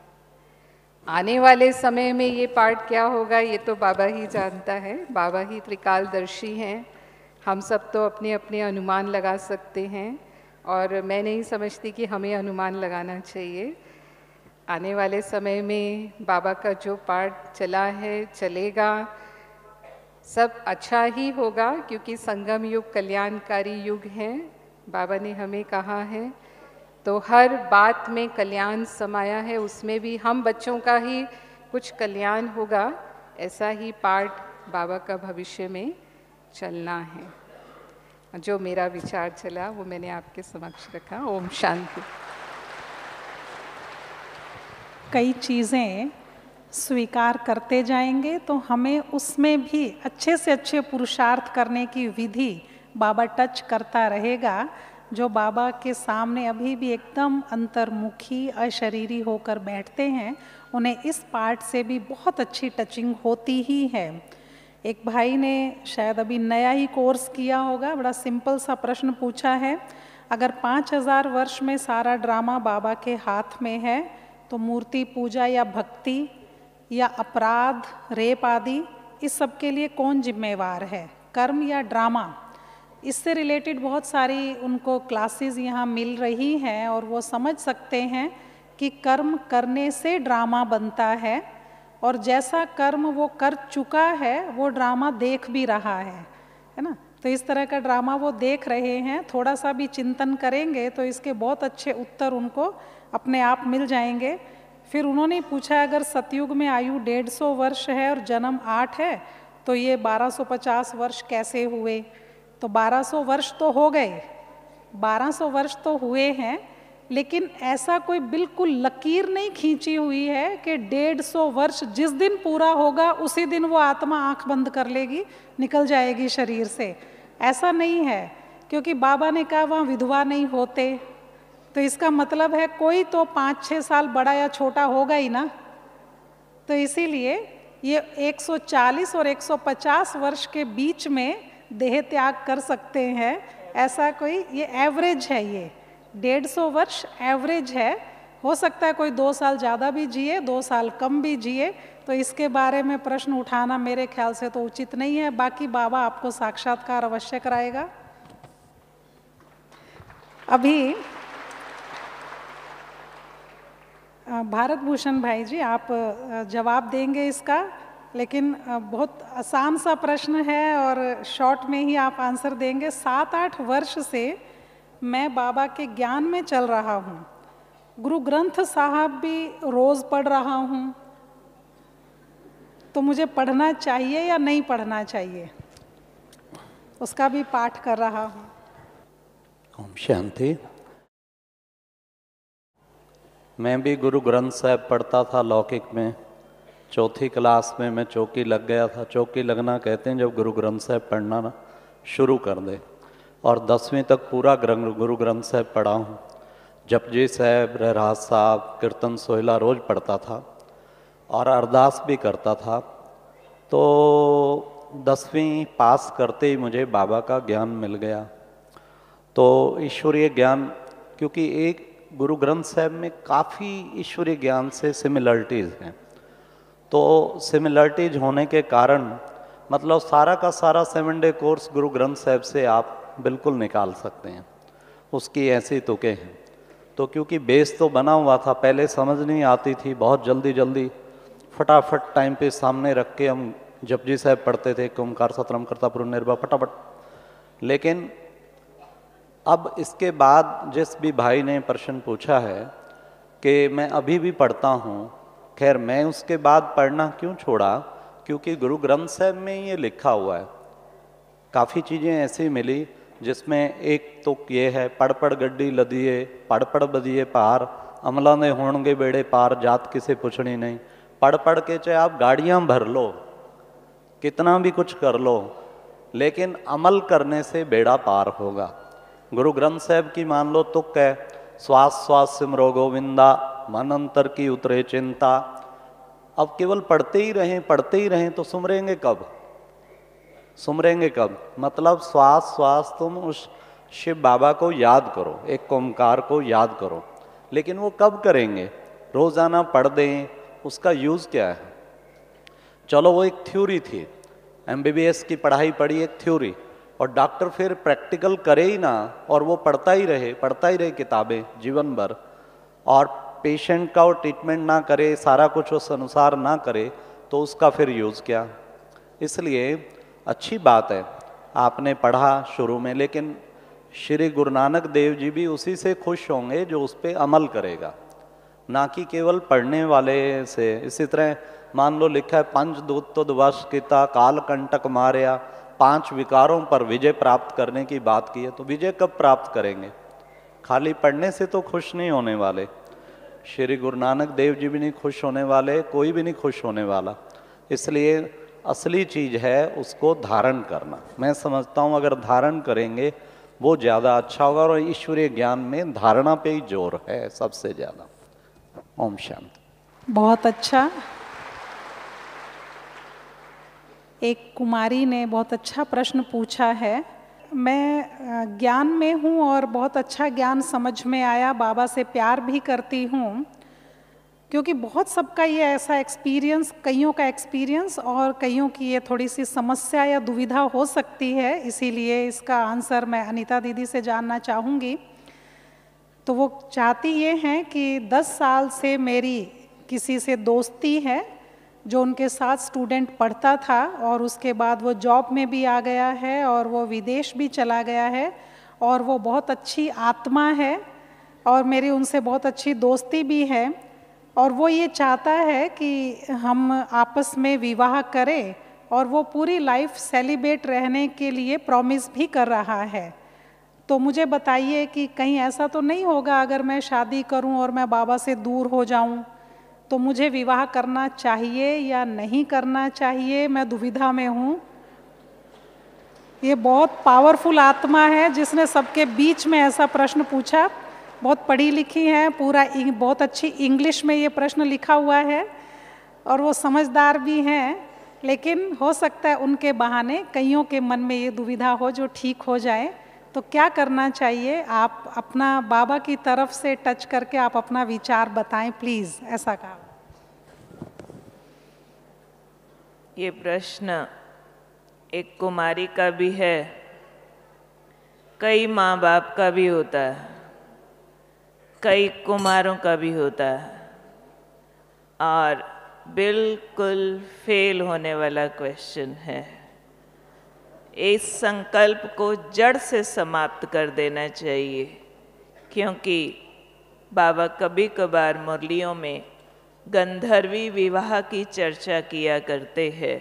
आने वाले समय में ये पाठ क्या होगा ये तो बाबा ही जानता है। बाबा ही त्रिकालदर्शी हैं, हम सब तो अपने अपने अनुमान लगा सकते हैं, और मैं नहीं समझती कि हमें अनुमान लगाना चाहिए। आने वाले समय में बाबा का जो पाठ चला है चलेगा, सब अच्छा ही होगा, क्योंकि संगम युग कल्याणकारी युग है। बाबा ने हमें कहा है तो हर बात में कल्याण समाया है, उसमें भी हम बच्चों का ही कुछ कल्याण होगा, ऐसा ही पाठ बाबा का भविष्य में चलना है। जो मेरा विचार चला वो मैंने आपके समक्ष रखा। ओम शांति। कई चीज़ें स्वीकार करते जाएंगे तो हमें उसमें भी अच्छे से अच्छे पुरुषार्थ करने की विधि बाबा टच करता रहेगा। जो बाबा के सामने अभी भी एकदम अंतर्मुखी अशरीरी होकर बैठते हैं उन्हें इस पाठ से भी बहुत अच्छी टचिंग होती ही है। एक भाई ने शायद अभी नया ही कोर्स किया होगा, बड़ा सिंपल सा प्रश्न पूछा है, अगर 5000 वर्ष में सारा ड्रामा बाबा के हाथ में है तो मूर्ति पूजा या भक्ति या अपराध रेप आदि इस सब के लिए कौन जिम्मेवार है, कर्म या ड्रामा? इससे रिलेटेड बहुत सारी उनको क्लासेस यहाँ मिल रही हैं और वो समझ सकते हैं कि कर्म करने से ड्रामा बनता है, और जैसा कर्म वो कर चुका है वो ड्रामा देख भी रहा है ना। तो इस तरह का ड्रामा वो देख रहे हैं, थोड़ा सा भी चिंतन करेंगे तो इसके बहुत अच्छे उत्तर उनको अपने आप मिल जाएंगे। फिर उन्होंने पूछा अगर सतयुग में आयु 150 वर्ष है और जन्म 8 है तो ये 1250 वर्ष कैसे हुए? तो 1200 वर्ष तो हो गए, 1200 वर्ष तो हुए हैं, लेकिन ऐसा कोई बिल्कुल लकीर नहीं खींची हुई है कि 150 वर्ष जिस दिन पूरा होगा उसी दिन वो आत्मा आंख बंद कर लेगी, निकल जाएगी शरीर से। ऐसा नहीं है, क्योंकि बाबा ने कहा वहाँ विधवा नहीं होते, तो इसका मतलब है कोई तो 5-6 साल बड़ा या छोटा होगा ही ना। तो इसीलिए ये 140 और 150 वर्ष के बीच में देह त्याग कर सकते हैं, ऐसा कोई ये एवरेज है, ये 150 वर्ष एवरेज है। हो सकता है कोई 2 साल ज़्यादा भी जिए, 2 साल कम भी जिए, तो इसके बारे में प्रश्न उठाना मेरे ख्याल से तो उचित नहीं है। बाकी बाबा आपको साक्षात्कार अवश्य कराएगा। अभी भारत भूषण भाई जी आप जवाब देंगे इसका, लेकिन बहुत आसान सा प्रश्न है और शॉर्ट में ही आप आंसर देंगे। 7-8 वर्ष से मैं बाबा के ज्ञान में चल रहा हूँ, गुरु ग्रंथ साहब भी रोज़ पढ़ रहा हूँ, तो मुझे पढ़ना चाहिए या नहीं पढ़ना चाहिए? उसका भी पाठ कर रहा हूँ। ओम शांति। मैं भी गुरु ग्रंथ साहब पढ़ता था लौकिक में। चौथी क्लास में मैं चौकी लग गया था। चौकी लगना कहते हैं जब गुरु ग्रंथ साहब पढ़ना ना शुरू कर दे। और 10वीं तक पूरा गुरु ग्रंथ साहब पढ़ा हूँ। जपजी साहब, रहराज साहब, कीर्तन सोहिला रोज़ पढ़ता था और अरदास भी करता था। तो 10वीं पास करते ही मुझे बाबा का ज्ञान मिल गया। तो ईश्वरीय ज्ञान, क्योंकि एक गुरु ग्रंथ साहब में काफ़ी ईश्वरीय ज्ञान से सिमिलरिटीज़ हैं, तो सिमिलरिटीज होने के कारण मतलब सारा का सारा 7 डे कोर्स गुरु ग्रंथ साहब से आप बिल्कुल निकाल सकते हैं। उसकी ऐसी तुकें हैं। तो क्योंकि बेस तो बना हुआ था, पहले समझ नहीं आती थी, बहुत जल्दी जल्दी फटाफट टाइम पे सामने रख के हम जपजी साहब पढ़ते थे, ओमकार सतरम कर्ता पुरुष निर्भय फटाफट। लेकिन अब इसके बाद जिस भी भाई ने प्रश्न पूछा है कि मैं अभी भी पढ़ता हूँ, खैर मैं उसके बाद पढ़ना क्यों छोड़ा, क्योंकि गुरु ग्रंथ साहब में ये लिखा हुआ है। काफ़ी चीज़ें ऐसी मिली जिसमें एक तो ये है, पढ़ पढ़ गड्डी लदिए, पढ़ पढ़ बदिए पार, अमला ने होणगे बेड़े पार, जात किसे पूछनी नहीं। पढ़ पढ़ के चाहे आप गाड़ियाँ भर लो, कितना भी कुछ कर लो, लेकिन अमल करने से बेड़ा पार होगा। गुरु ग्रंथ साहब की मान लो तुक है, श्वास श्वास सिमरो गोविंदा, मन अंतर की उतरे चिंता। अब केवल पढ़ते ही रहें तो सुमरेंगे कब? सुमरेंगे कब? मतलब श्वास श्वास तुम उस शिव बाबा को याद करो, एक ओमकार को याद करो, लेकिन वो कब करेंगे? रोजाना पढ़ दें, उसका यूज़ क्या है? चलो वो एक थ्योरी थी, MBBS की पढ़ाई पढ़ी, एक थ्योरी, और डॉक्टर फिर प्रैक्टिकल करे ही ना, और वो पढ़ता ही रहे किताबें जीवन भर, और पेशेंट का वो ट्रीटमेंट ना करे, सारा कुछ उस अनुसार ना करे, तो उसका फिर यूज़ क्या? इसलिए अच्छी बात है आपने पढ़ा शुरू में, लेकिन श्री गुरु नानक देव जी भी उसी से खुश होंगे जो उस पर अमल करेगा, ना कि केवल पढ़ने वाले से। इसी तरह मान लो लिखा है, पंच दूत तो वश किता, काल कंटक मारया, 5 विकारों पर विजय प्राप्त करने की बात की है। तो विजय कब प्राप्त करेंगे? खाली पढ़ने से तो खुश नहीं होने वाले। श्री गुरु नानक देव जी भी नहीं खुश होने वाले, कोई भी नहीं खुश होने वाला। इसलिए असली चीज़ है उसको धारण करना। मैं समझता हूँ अगर धारण करेंगे वो ज़्यादा अच्छा होगा, और ईश्वरीय ज्ञान में धारणा पे ही जोर है सबसे ज़्यादा। ओम शांति। बहुत अच्छा। एक कुमारी ने बहुत अच्छा प्रश्न पूछा है। मैं ज्ञान में हूँ और बहुत अच्छा ज्ञान समझ में आया, बाबा से प्यार भी करती हूँ, क्योंकि बहुत सबका ये ऐसा एक्सपीरियंस, कईयों का एक्सपीरियंस और कईयों की ये थोड़ी सी समस्या या दुविधा हो सकती है। इसीलिए इसका आंसर मैं अनीता दीदी से जानना चाहूँगी। तो वो चाहती ये हैं कि 10 साल से मेरी किसी से दोस्ती है जो उनके साथ स्टूडेंट पढ़ता था, और उसके बाद वो जॉब में भी आ गया है और वो विदेश भी चला गया है, और वो बहुत अच्छी आत्मा है और मेरी उनसे बहुत अच्छी दोस्ती भी है। और वो ये चाहता है कि हम आपस में विवाह करें, और वो पूरी लाइफ सेलिब्रेट रहने के लिए प्रॉमिस भी कर रहा है। तो मुझे बताइए कि कहीं ऐसा तो नहीं होगा अगर मैं शादी करूं और मैं बाबा से दूर हो जाऊं, तो मुझे विवाह करना चाहिए या नहीं करना चाहिए? मैं दुविधा में हूँ। ये बहुत पावरफुल आत्मा है जिसने सबके बीच में ऐसा प्रश्न पूछा। बहुत पढ़ी लिखी है, पूरा बहुत अच्छी इंग्लिश में ये प्रश्न लिखा हुआ है, और वो समझदार भी हैं, लेकिन हो सकता है उनके बहाने कईयों के मन में ये दुविधा हो जो ठीक हो जाए। तो क्या करना चाहिए? आप अपना बाबा की तरफ से टच करके आप अपना विचार बताएं प्लीज़। ऐसा कहा। ये प्रश्न एक कुमारी का भी है, कई माँ बाप का भी होता है, कई कुमारों का भी होता है, और बिल्कुल फेल होने वाला क्वेश्चन है। इस संकल्प को जड़ से समाप्त कर देना चाहिए, क्योंकि बाबा कभी कभार मुरलियों में गंधर्वी विवाह की चर्चा किया करते हैं।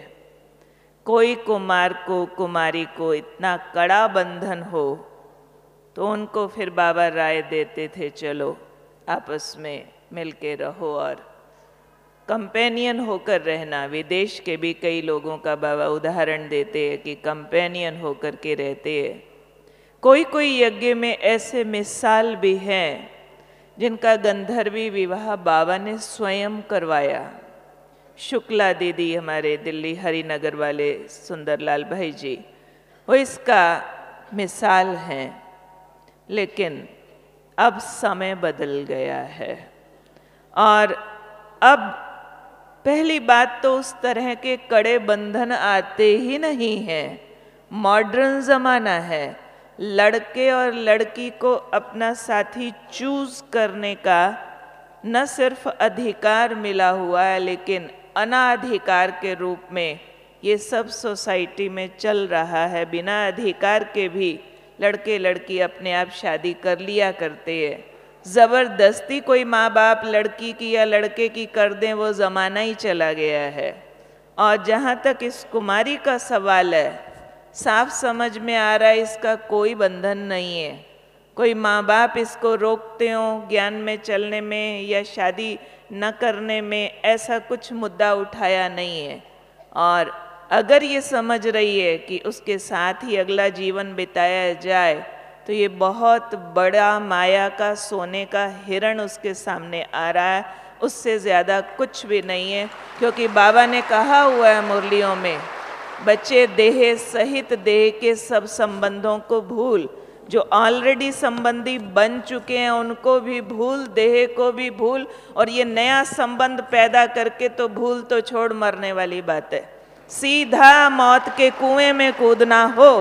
कोई कुमार को कुमारी को इतना कड़ा बंधन हो तो उनको फिर बाबा राय देते थे, चलो आपस में मिलके रहो और कंपेनियन होकर रहना। विदेश के भी कई लोगों का बाबा उदाहरण देते हैं कि कंपेनियन होकर के रहते हैं। कोई कोई यज्ञ में ऐसे मिसाल भी हैं जिनका गंधर्वी विवाह बाबा ने स्वयं करवाया। शुक्ला दीदी, हमारे दिल्ली हरिनगर वाले सुंदरलाल भाई जी, वो इसका मिसाल हैं। लेकिन अब समय बदल गया है और अब पहली बात तो उस तरह के कड़े बंधन आते ही नहीं हैं। मॉडर्न ज़माना है, लड़के और लड़की को अपना साथी चूज करने का न सिर्फ अधिकार मिला हुआ है, लेकिन अनाधिकार के रूप में ये सब सोसाइटी में चल रहा है। बिना अधिकार के भी लड़के लड़की अपने आप शादी कर लिया करते हैं। ज़बरदस्ती कोई माँ बाप लड़की की या लड़के की कर दें, वो ज़माना ही चला गया है। और जहाँ तक इस कुमारी का सवाल है, साफ समझ में आ रहा है इसका कोई बंधन नहीं है। कोई माँ बाप इसको रोकते हों ज्ञान में चलने में या शादी न करने में, ऐसा कुछ मुद्दा उठाया नहीं है। और अगर ये समझ रही है कि उसके साथ ही अगला जीवन बिताया जाए तो ये बहुत बड़ा माया का सोने का हिरण उसके सामने आ रहा है, उससे ज़्यादा कुछ भी नहीं है। क्योंकि बाबा ने कहा हुआ है मुरलियों में, बच्चे देह सहित देह के सब संबंधों को भूल। जो ऑलरेडी संबंधी बन चुके हैं उनको भी भूल, देह को भी भूल, और ये नया संबंध पैदा करके तो भूल तो छोड़, मरने वाली बात है। सीधा मौत के कुएं में कूदना हो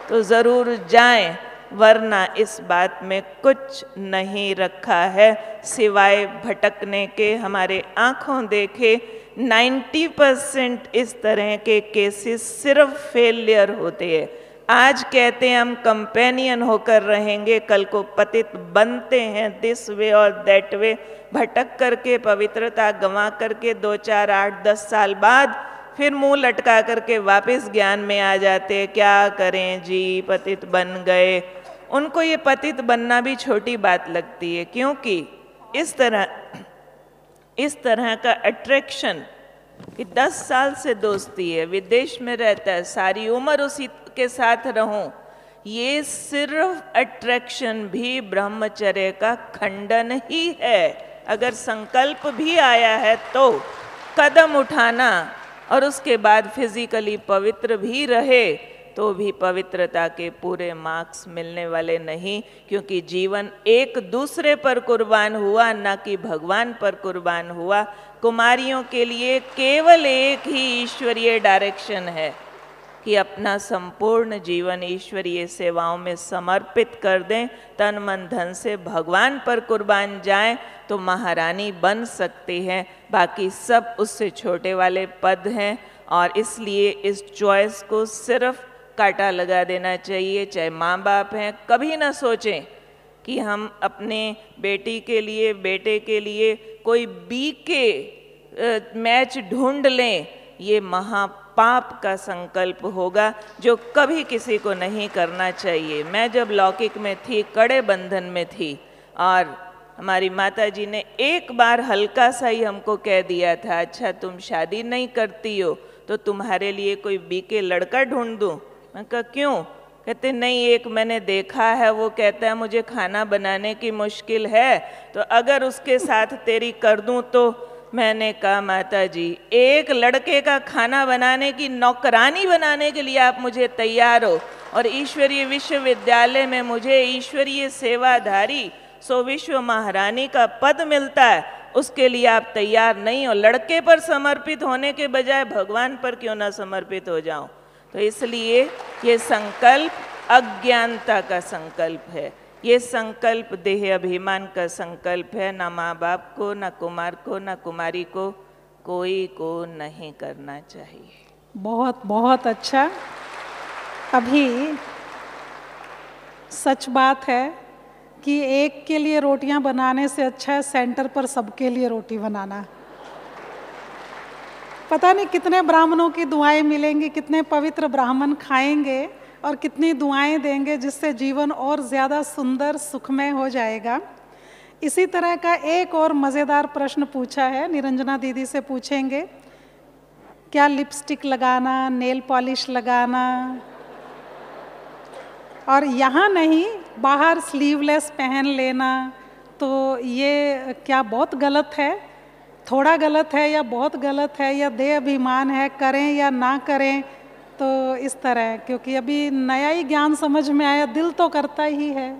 तो ज़रूर जाएं, वरना इस बात में कुछ नहीं रखा है सिवाय भटकने के। हमारे आँखों देखे 90% इस तरह के केसेस सिर्फ फेलियर होते हैं। आज कहते हैं हम कंपेनियन होकर रहेंगे, कल को पतित बनते हैं दिस वे और दैट वे, भटक करके पवित्रता गंवा करके 2, 4, 8, 10 साल बाद फिर मुंह लटका करके वापस ज्ञान में आ जाते हैं। क्या करें जी, पतित बन गए। उनको ये पतित बनना भी छोटी बात लगती है, क्योंकि इस तरह का अट्रैक्शन कि 10 साल से दोस्ती है, विदेश में रहता है, सारी उम्र उसी के साथ रहूं, ये सिर्फ अट्रैक्शन भी ब्रह्मचर्य का खंडन ही है। अगर संकल्प भी आया है तो कदम उठाना और उसके बाद फिजिकली पवित्र भी रहे तो भी पवित्रता के पूरे मार्क्स मिलने वाले नहीं, क्योंकि जीवन एक दूसरे पर कुर्बान हुआ, न कि भगवान पर कुर्बान हुआ। कुमारियों के लिए केवल एक ही ईश्वरीय डायरेक्शन है कि अपना संपूर्ण जीवन ईश्वरीय सेवाओं में समर्पित कर दें, तन मन धन से भगवान पर कुर्बान जाएं तो महारानी बन सकती हैं। बाकी सब उससे छोटे वाले पद हैं, और इसलिए इस चॉइस को सिर्फ काटा लगा देना चाहिए। चाहे माँ बाप हैं, कभी ना सोचें कि हम अपने बेटी के लिए, बेटे के लिए कोई बीके मैच ढूंढ लें। ये महापाप का संकल्प होगा जो कभी किसी को नहीं करना चाहिए। मैं जब लौकिक में थी, कड़े बंधन में थी, और हमारी माता जी ने एक बार हल्का सा ही हमको कह दिया था, अच्छा तुम शादी नहीं करती हो तो तुम्हारे लिए कोई बीके लड़का ढूंढ दूँ। मैं कहा क्यों? कहते नहीं, एक मैंने देखा है, वो कहता है मुझे खाना बनाने की मुश्किल है, तो अगर उसके साथ तेरी कर दूं तो। मैंने कहा माता जी, एक लड़के का खाना बनाने की नौकरानी बनाने के लिए आप मुझे तैयार हो, और ईश्वरीय विश्वविद्यालय में मुझे ईश्वरीय सेवाधारी सो विश्व महारानी का पद मिलता है, उसके लिए आप तैयार नहीं हो। लड़के पर समर्पित होने के बजाय भगवान पर क्यों ना समर्पित हो जाऊं? तो इसलिए ये संकल्प अज्ञानता का संकल्प है, ये संकल्प देह अभिमान का संकल्प है। ना माँ बाप को, ना कुमार को, ना कुमारी को, कोई को नहीं करना चाहिए। बहुत बहुत अच्छा। अभी सच बात है कि एक के लिए रोटियां बनाने से अच्छा है सेंटर पर सबके लिए रोटी बनाना। पता नहीं कितने ब्राह्मणों की दुआएं मिलेंगी, कितने पवित्र ब्राह्मण खाएंगे और कितनी दुआएं देंगे, जिससे जीवन और ज़्यादा सुंदर सुखमय हो जाएगा। इसी तरह का एक और मज़ेदार प्रश्न पूछा है, निरंजना दीदी से पूछेंगे। क्या लिपस्टिक लगाना, नेल पॉलिश लगाना और यहाँ नहीं बाहर स्लीवलेस पहन लेना, तो ये क्या बहुत गलत है? थोड़ा गलत है या बहुत गलत है, या देह अभिमान है, करें या ना करें? तो इस तरह, क्योंकि अभी नया ही ज्ञान समझ में आया, दिल तो करता ही है।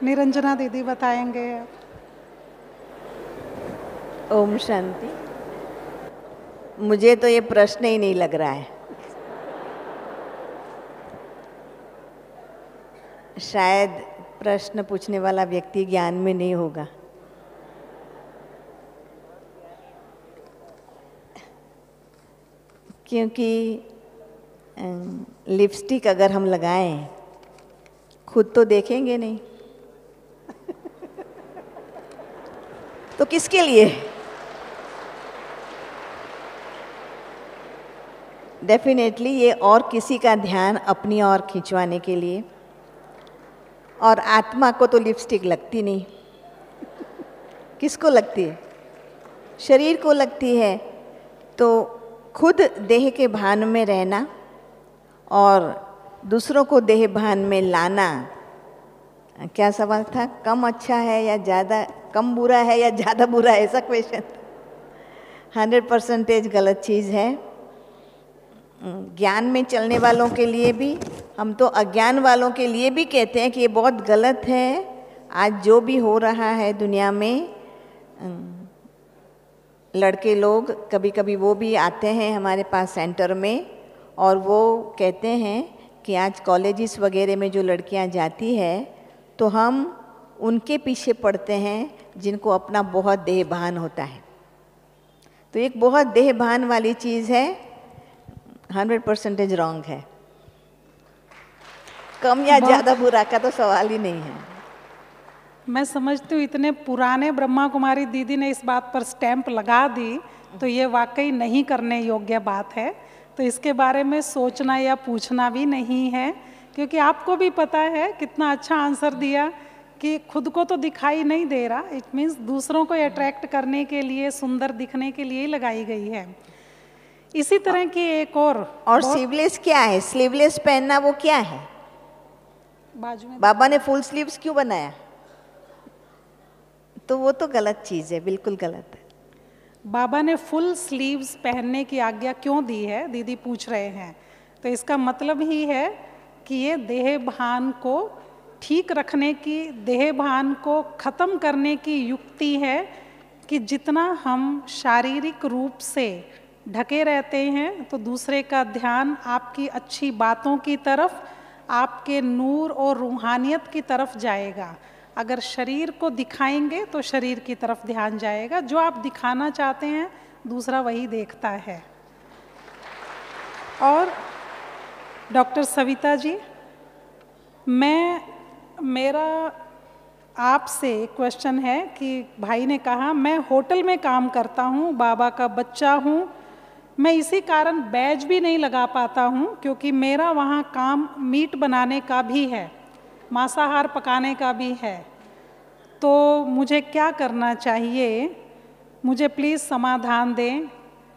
निरंजना दीदी बताएंगे। ओम शांति। मुझे तो ये प्रश्न ही नहीं लग रहा है। शायद प्रश्न पूछने वाला व्यक्ति ज्ञान में नहीं होगा। क्योंकि लिपस्टिक अगर हम लगाएं, खुद तो देखेंगे नहीं तो किसके लिए? डेफिनेटली ये और किसी का ध्यान अपनी ओर खिंचवाने के लिए। और आत्मा को तो लिपस्टिक लगती नहीं। किसको लगती है? शरीर को लगती है। तो खुद देह के भान में रहना और दूसरों को देह भान में लाना, क्या सवाल था? कम अच्छा है या ज़्यादा, कम बुरा है या ज़्यादा बुरा है, ऐसा क्वेश्चन। 100% गलत चीज़ है। ज्ञान में चलने वालों के लिए भी, हम तो अज्ञान वालों के लिए भी कहते हैं कि ये बहुत गलत है। आज जो भी हो रहा है दुनिया में, लड़के लोग कभी कभी वो भी आते हैं हमारे पास सेंटर में और वो कहते हैं कि आज कॉलेजेस वगैरह में जो लड़कियां जाती है तो हम उनके पीछे पड़ते हैं जिनको अपना बहुत देह भान होता है। तो एक बहुत देह भान वाली चीज़ है, 100% रॉन्ग है। कम या ज़्यादा बुरा का तो सवाल ही नहीं है। मैं समझती हूँ इतने पुराने ब्रह्मा कुमारी दीदी ने इस बात पर स्टैंप लगा दी, तो ये वाकई नहीं करने योग्य बात है। तो इसके बारे में सोचना या पूछना भी नहीं है, क्योंकि आपको भी पता है कितना अच्छा आंसर दिया कि खुद को तो दिखाई नहीं दे रहा। इट मीन्स दूसरों को अट्रैक्ट करने के लिए, सुंदर दिखने के लिए लगाई गई है। इसी तरह की एक और स्लीवलेस क्या है? स्लीवलेस पहनना वो क्या है? बाजू में बाबा ने फुल स्लीव्स क्यों बनाया? तो वो तो गलत चीज़ है, बिल्कुल गलत है। बाबा ने फुल स्लीव्स पहनने की आज्ञा क्यों दी है, दीदी पूछ रहे हैं। तो इसका मतलब ही है कि ये देह भान को ठीक रखने की, देह भान को ख़त्म करने की युक्ति है कि जितना हम शारीरिक रूप से ढके रहते हैं तो दूसरे का ध्यान आपकी अच्छी बातों की तरफ, आपके नूर और रूहानियत की तरफ जाएगा। अगर शरीर को दिखाएंगे तो शरीर की तरफ ध्यान जाएगा। जो आप दिखाना चाहते हैं दूसरा वही देखता है। और डॉक्टर सविता जी, मेरा आपसे क्वेश्चन है कि भाई ने कहा मैं होटल में काम करता हूँ, बाबा का बच्चा हूँ, मैं इसी कारण बैज भी नहीं लगा पाता हूँ क्योंकि मेरा वहाँ काम मीट बनाने का भी है, मांसाहार पकाने का भी है। तो मुझे क्या करना चाहिए? मुझे प्लीज़ समाधान दें।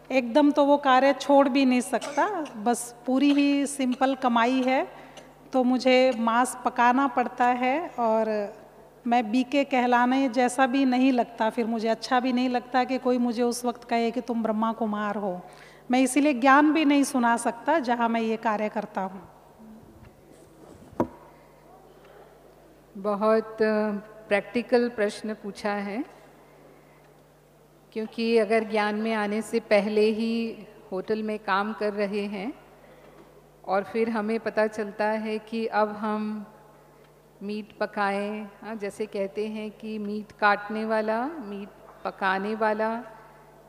एकदम तो वो कार्य छोड़ भी नहीं सकता, बस पूरी ही सिंपल कमाई है तो मुझे मांस पकाना पड़ता है और मैं बीके कहलाने जैसा भी नहीं लगता। फिर मुझे अच्छा भी नहीं लगता कि कोई मुझे उस वक्त कहे कि तुम ब्रह्मा कुमार हो। मैं इसीलिए ज्ञान भी नहीं सुना सकता जहाँ मैं ये कार्य करता हूँ। बहुत प्रैक्टिकल प्रश्न पूछा है, क्योंकि अगर ज्ञान में आने से पहले ही होटल में काम कर रहे हैं और फिर हमें पता चलता है कि अब हम मीट पकाएं, हाँ, जैसे कहते हैं कि मीट काटने वाला, मीट पकाने वाला,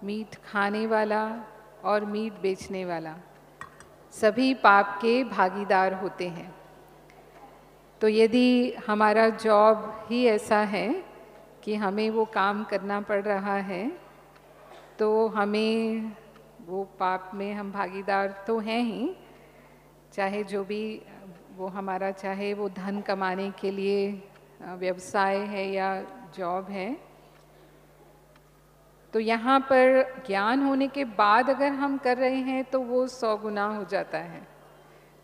मीट खाने वाला और मीट बेचने वाला सभी पाप के भागीदार होते हैं। तो यदि हमारा जॉब ही ऐसा है कि हमें वो काम करना पड़ रहा है तो हमें वो पाप में हम भागीदार तो हैं ही, चाहे जो भी वो हमारा, चाहे वो धन कमाने के लिए व्यवसाय है या जॉब है। तो यहाँ पर ज्ञान होने के बाद अगर हम कर रहे हैं तो वो 100 गुना हो जाता है।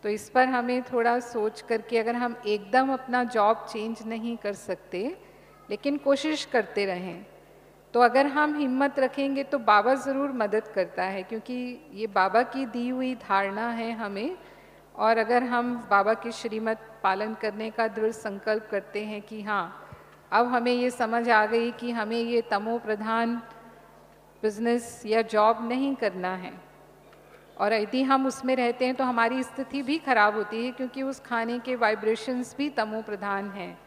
तो इस पर हमें थोड़ा सोच करके, अगर हम एकदम अपना जॉब चेंज नहीं कर सकते लेकिन कोशिश करते रहें, तो अगर हम हिम्मत रखेंगे तो बाबा ज़रूर मदद करता है, क्योंकि ये बाबा की दी हुई धारणा है हमें। और अगर हम बाबा की श्रीमत पालन करने का दृढ़ संकल्प करते हैं कि हाँ, अब हमें ये समझ आ गई कि हमें ये तमो प्रधान बिजनेस या जॉब नहीं करना है, और यदि हम उसमें रहते हैं तो हमारी स्थिति भी खराब होती है, क्योंकि उस खाने के वाइब्रेशंस भी तमो प्रधान हैं,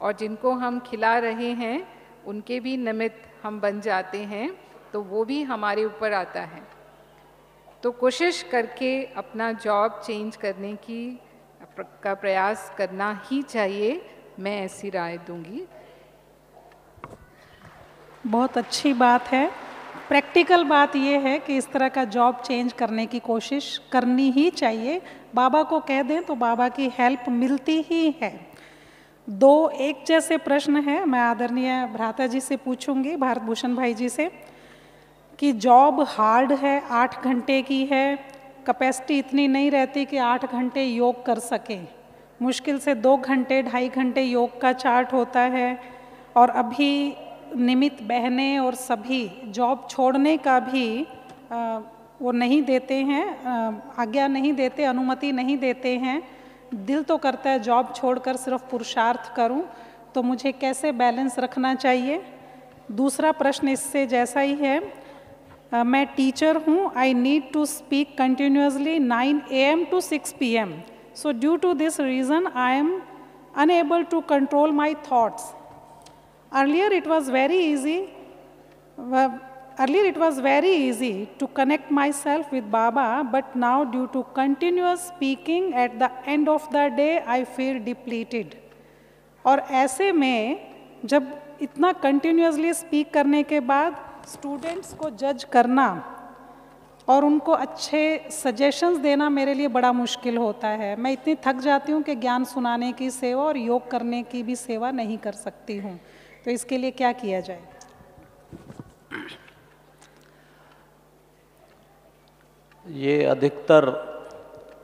और जिनको हम खिला रहे हैं उनके भी निमित्त हम बन जाते हैं, तो वो भी हमारे ऊपर आता है। तो कोशिश करके अपना जॉब चेंज करने का प्रयास करना ही चाहिए, मैं ऐसी राय दूंगी। बहुत अच्छी बात है। प्रैक्टिकल बात ये है कि इस तरह का जॉब चेंज करने की कोशिश करनी ही चाहिए। बाबा को कह दें तो बाबा की हेल्प मिलती ही है। 2 एक जैसे प्रश्न हैं, मैं आदरणीय भ्राता जी से पूछूंगी, भारत भूषण भाई जी से, कि जॉब हार्ड है, 8 घंटे की है, कैपेसिटी इतनी नहीं रहती कि 8 घंटे योग कर सके, मुश्किल से 2 घंटे 2.5 घंटे योग का चार्ट होता है, और अभी निमित्त बहनें और सभी जॉब छोड़ने का भी वो नहीं देते हैं, आज्ञा नहीं देते, अनुमति नहीं देते हैं। दिल तो करता है जॉब छोड़कर सिर्फ पुरुषार्थ करूं, तो मुझे कैसे बैलेंस रखना चाहिए। दूसरा प्रश्न इससे जैसा ही है, मैं टीचर हूं, I need to speak continuously 9 AM to 6 PM, so due to this reason I am unable to control my thoughts. Earlier it was very easy to connect myself with Baba, but now due to continuous speaking at the end of the day I feel depleted. और ऐसे में जब इतना continuously speak करने के बाद students को जज करना और उनको अच्छे सजेशंस देना मेरे लिए बड़ा मुश्किल होता है। मैं इतनी थक जाती हूँ कि ज्ञान सुनाने की सेवा और योग करने की भी सेवा नहीं कर सकती हूँ। तो इसके लिए क्या किया जाए? ये अधिकतर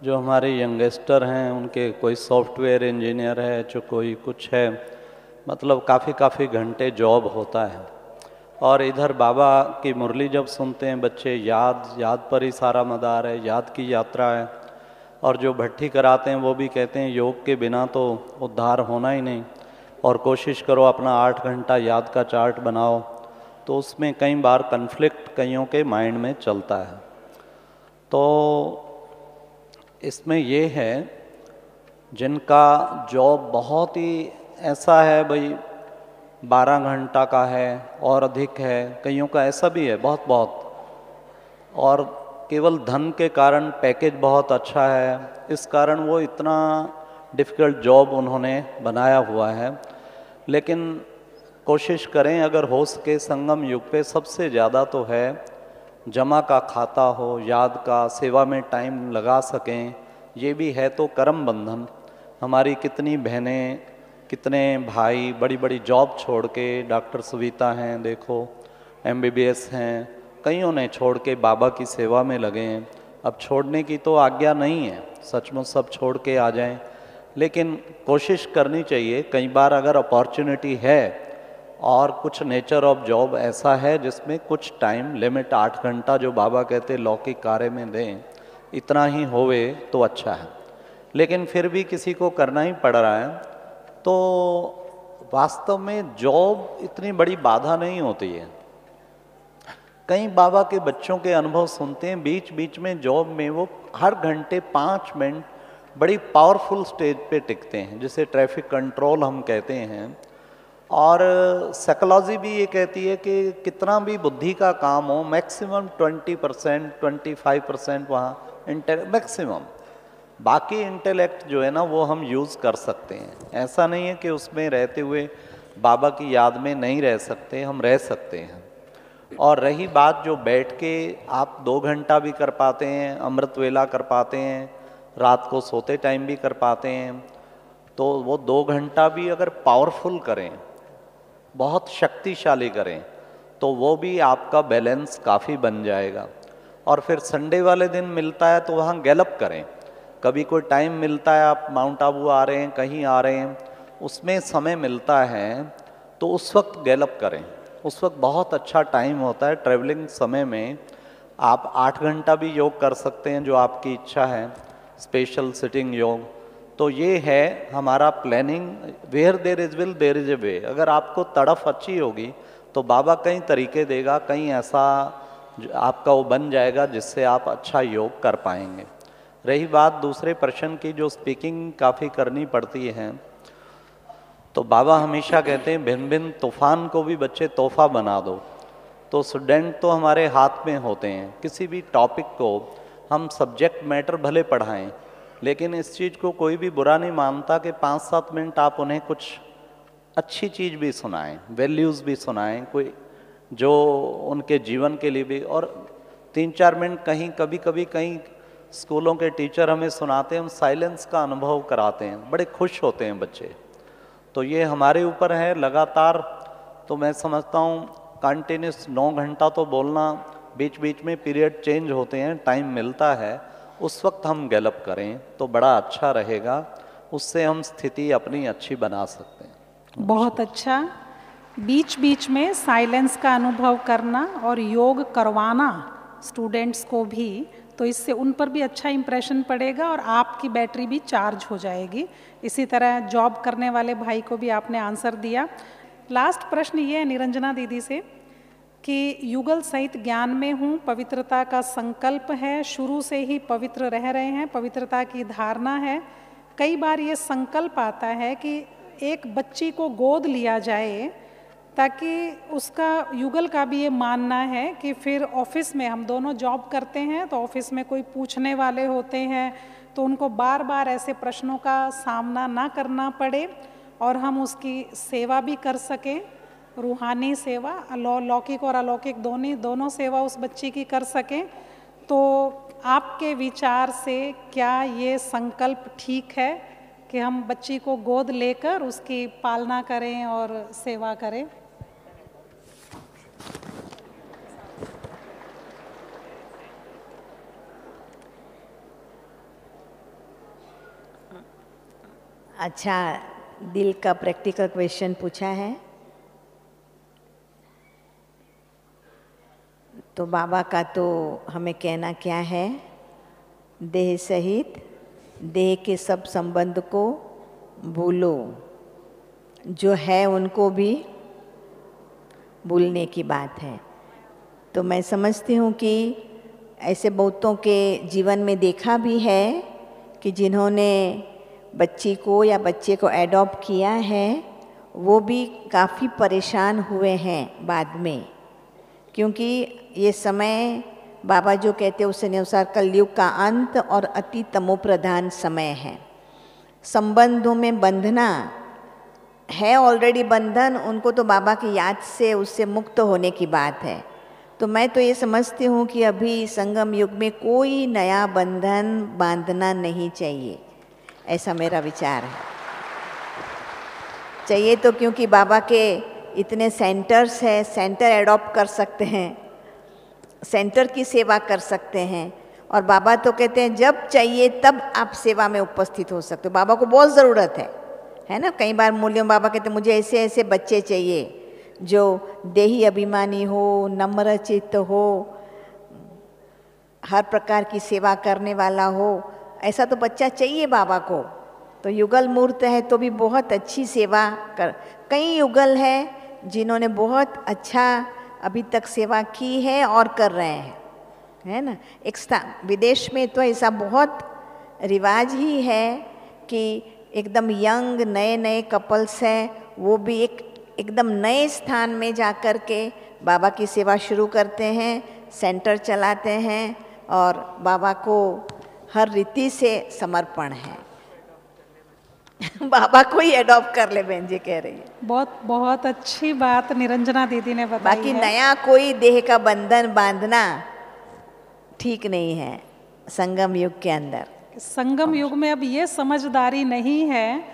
जो हमारे यंगस्टर हैं, उनके कोई सॉफ्टवेयर इंजीनियर है, जो कोई कुछ है, मतलब काफ़ी घंटे जॉब होता है, और इधर बाबा की मुरली जब सुनते हैं बच्चे, याद पर ही सारा मदार है, याद की यात्रा है। और जो भट्ठी कराते हैं वो भी कहते हैं योग के बिना तो उद्धार होना ही नहीं, और कोशिश करो अपना 8 घंटा याद का चार्ट बनाओ। तो उसमें कई बार कन्फ्लिक्ट कईयों के माइंड में चलता है। तो इसमें ये है, जिनका जॉब बहुत ही ऐसा है भाई 12 घंटा का है और अधिक है, कईयों का ऐसा भी है बहुत, और केवल धन के कारण पैकेज बहुत अच्छा है, इस कारण वो इतना डिफ़िकल्ट जॉब उन्होंने बनाया हुआ है। लेकिन कोशिश करें, अगर हो सके संगम युग पे सबसे ज़्यादा तो है जमा का खाता हो, याद का, सेवा में टाइम लगा सकें, ये भी है तो कर्म बंधन। हमारी कितनी बहनें, कितने भाई बड़ी जॉब छोड़ के, डॉक्टर सुविता हैं देखो, MBBS हैं, कईयों ने छोड़ के बाबा की सेवा में लगे हैं। अब छोड़ने की तो आज्ञा नहीं है, सचमुच सब छोड़ के आ जाएं, लेकिन कोशिश करनी चाहिए। कई बार अगर अपॉर्चुनिटी है और कुछ नेचर ऑफ जॉब ऐसा है जिसमें कुछ टाइम लिमिट 8 घंटा जो बाबा कहते लौकिक कार्य में दें, इतना ही होवे तो अच्छा है। लेकिन फिर भी किसी को करना ही पड़ रहा है, तो वास्तव में जॉब इतनी बड़ी बाधा नहीं होती है। कई बाबा के बच्चों के अनुभव सुनते हैं, बीच में जॉब में वो हर घंटे 5 मिनट बड़ी पावरफुल स्टेज पे टिकते हैं, जिसे ट्रैफिक कंट्रोल हम कहते हैं। और साइकोलॉजी भी ये कहती है कि कितना भी बुद्धि का काम हो, मैक्सिमम 20% 25% वहाँ मैक्सिमम, बाकी इंटेलेक्ट जो है ना वो हम यूज़ कर सकते हैं। ऐसा नहीं है कि उसमें रहते हुए बाबा की याद में नहीं रह सकते, हम रह सकते हैं। और रही बात जो बैठ के आप 2 घंटा भी कर पाते हैं, अमृत वेला कर पाते हैं, रात को सोते टाइम भी कर पाते हैं, तो वो 2 घंटा भी अगर पावरफुल करें, बहुत शक्तिशाली करें, तो वो भी आपका बैलेंस काफ़ी बन जाएगा। और फिर संडे वाले दिन मिलता है तो वहाँ गैलप करें। कभी कोई टाइम मिलता है, आप माउंट आबू आ रहे हैं, कहीं आ रहे हैं, उसमें समय मिलता है तो उस वक्त गैलप करें। उस वक्त बहुत अच्छा टाइम होता है। ट्रैवलिंग समय में आप 8 घंटा भी योग कर सकते हैं, जो आपकी इच्छा है, स्पेशल सिटिंग योग। तो ये है हमारा planning. Where there is will there is a way. अगर आपको तड़फ अच्छी होगी तो बाबा कई तरीके देगा, कहीं ऐसा आपका वो बन जाएगा जिससे आप अच्छा योग कर पाएंगे। रही बात दूसरे प्रश्न की, जो स्पीकिंग काफ़ी करनी पड़ती है, तो बाबा हमेशा कहते हैं भिन्न भिन्न तूफान को भी बच्चे तोहफा बना दो। तो स्टूडेंट तो हमारे हाथ में होते हैं। किसी भी टॉपिक को हम सब्जेक्ट मैटर भले पढ़ाएं, लेकिन इस चीज़ को कोई भी बुरा नहीं मानता कि 5-7 मिनट आप उन्हें कुछ अच्छी चीज़ भी सुनाएं, वैल्यूज़ भी सुनाएं, कोई जो उनके जीवन के लिए भी। और 3-4 मिनट कहीं कभी कभी कहीं स्कूलों के टीचर हमें सुनाते हैं, हम साइलेंस का अनुभव कराते हैं, बड़े खुश होते हैं बच्चे। तो ये हमारे ऊपर है लगातार। तो मैं समझता हूँ कंटिन्यूस 9 घंटा तो बोलना, बीच बीच में पीरियड चेंज होते हैं, टाइम मिलता है, उस वक्त हम गैलप करें तो बड़ा अच्छा रहेगा। उससे हम स्थिति अपनी अच्छी बना सकते हैं। बहुत अच्छा। बीच बीच में साइलेंस का अनुभव करना और योग करवाना स्टूडेंट्स को भी, तो इससे उन पर भी अच्छा इम्प्रेशन पड़ेगा और आपकी बैटरी भी चार्ज हो जाएगी। इसी तरह जॉब करने वाले भाई को भी आपने आंसर दिया। लास्ट प्रश्न ये है निरंजना दीदी से कि युगल सहित ज्ञान में हूँ, पवित्रता का संकल्प है, शुरू से ही पवित्र रह रहे हैं, पवित्रता की धारणा है। कई बार ये संकल्प आता है कि एक बच्ची को गोद लिया जाए, ताकि उसका युगल का भी ये मानना है कि फिर ऑफिस में, हम दोनों जॉब करते हैं तो ऑफिस में कोई पूछने वाले होते हैं, तो उनको बार बार ऐसे प्रश्नों का सामना ना करना पड़े और हम उसकी सेवा भी कर सकें, रूहानी सेवा, लौकिक और अलौकिक दोनों सेवा उस बच्ची की कर सकें। तो आपके विचार से क्या ये संकल्प ठीक है कि हम बच्ची को गोद लेकर उसकी पालना करें और सेवा करें? अच्छा, दिल का प्रैक्टिकल क्वेश्चन पूछा है। तो बाबा का तो हमें कहना क्या है, देह सहित देह के सब संबंध को भूलो, जो है उनको भी भूलने की बात है। तो मैं समझती हूँ कि ऐसे बहुतों के जीवन में देखा भी है कि जिन्होंने बच्ची को या बच्चे को एडॉप्ट किया है वो भी काफ़ी परेशान हुए हैं बाद में, क्योंकि ये समय बाबा जो कहते हैं उसके अनुसार कलयुग का अंत और अति तमोप्रधान समय है। संबंधों में बंधना है, ऑलरेडी बंधन, उनको तो बाबा की याद से उससे मुक्त होने की बात है। तो मैं तो ये समझती हूँ कि अभी संगम युग में कोई नया बंधन बांधना नहीं चाहिए, ऐसा मेरा विचार है। चाहिए तो क्योंकि बाबा के इतने सेंटर्स हैं, सेंटर एडॉप्ट कर सकते हैं, सेंटर की सेवा कर सकते हैं। और बाबा तो कहते हैं जब चाहिए तब आप सेवा में उपस्थित हो सकते हो। बाबा को बहुत ज़रूरत है ना। कई बार मूल्यों बाबा कहते हैं मुझे ऐसे ऐसे बच्चे चाहिए जो देही अभिमानी हो, नम्र चित्त हो, हर प्रकार की सेवा करने वाला हो। ऐसा तो बच्चा चाहिए बाबा को। तो युगल मूर्त है तो भी बहुत अच्छी सेवा कर, कई युगल है जिन्होंने बहुत अच्छा अभी तक सेवा की है और कर रहे हैं, है ना। एक विदेश में तो ऐसा बहुत रिवाज ही है कि एकदम यंग नए नए कपल्स हैं, वो भी एकदम नए स्थान में जा कर के बाबा की सेवा शुरू करते हैं, सेंटर चलाते हैं और बाबा को हर रीति से समर्पण है। बाबा को ही अडॉप्ट कर ले, बहन जी कह रही है। बहुत बहुत अच्छी बात निरंजना दीदी ने बताई बाकी है। नया कोई देह का बंधन बांधना ठीक नहीं है संगम युग के अंदर। संगम युग में अब ये समझदारी नहीं है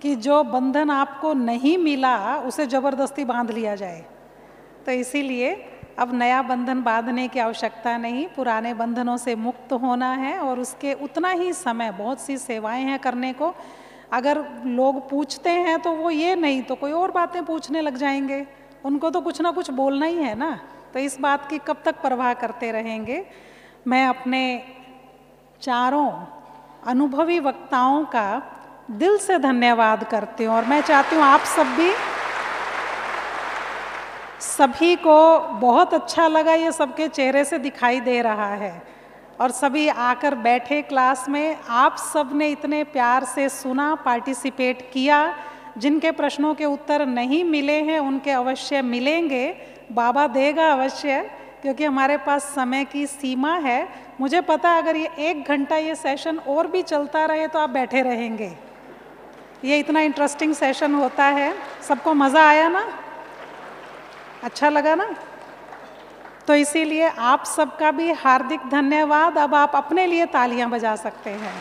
कि जो बंधन आपको नहीं मिला उसे जबरदस्ती बांध लिया जाए। तो इसीलिए अब नया बंधन बांधने की आवश्यकता नहीं, पुराने बंधनों से मुक्त होना है और उसके उतना ही समय, बहुत सी सेवाएं हैं करने को। अगर लोग पूछते हैं तो वो ये नहीं तो कोई और बातें पूछने लग जाएंगे, उनको तो कुछ ना कुछ बोलना ही है ना। तो इस बात की कब तक परवाह करते रहेंगे। मैं अपने चारों अनुभवी वक्ताओं का दिल से धन्यवाद करती हूँ और मैं चाहती हूँ आप सब भी, सभी को बहुत अच्छा लगा, ये सबके चेहरे से दिखाई दे रहा है। और सभी आकर बैठे क्लास में, आप सब ने इतने प्यार से सुना, पार्टिसिपेट किया। जिनके प्रश्नों के उत्तर नहीं मिले हैं उनके अवश्य मिलेंगे, बाबा देगा अवश्य, क्योंकि हमारे पास समय की सीमा है। मुझे पता है अगर ये 1 घंटा ये सेशन और भी चलता रहे तो आप बैठे रहेंगे। ये इतना इंटरेस्टिंग सेशन होता है। सबको मज़ा आया ना, अच्छा लगा ना? तो इसीलिए आप सबका भी हार्दिक धन्यवाद। अब आप अपने लिए तालियां बजा सकते हैं।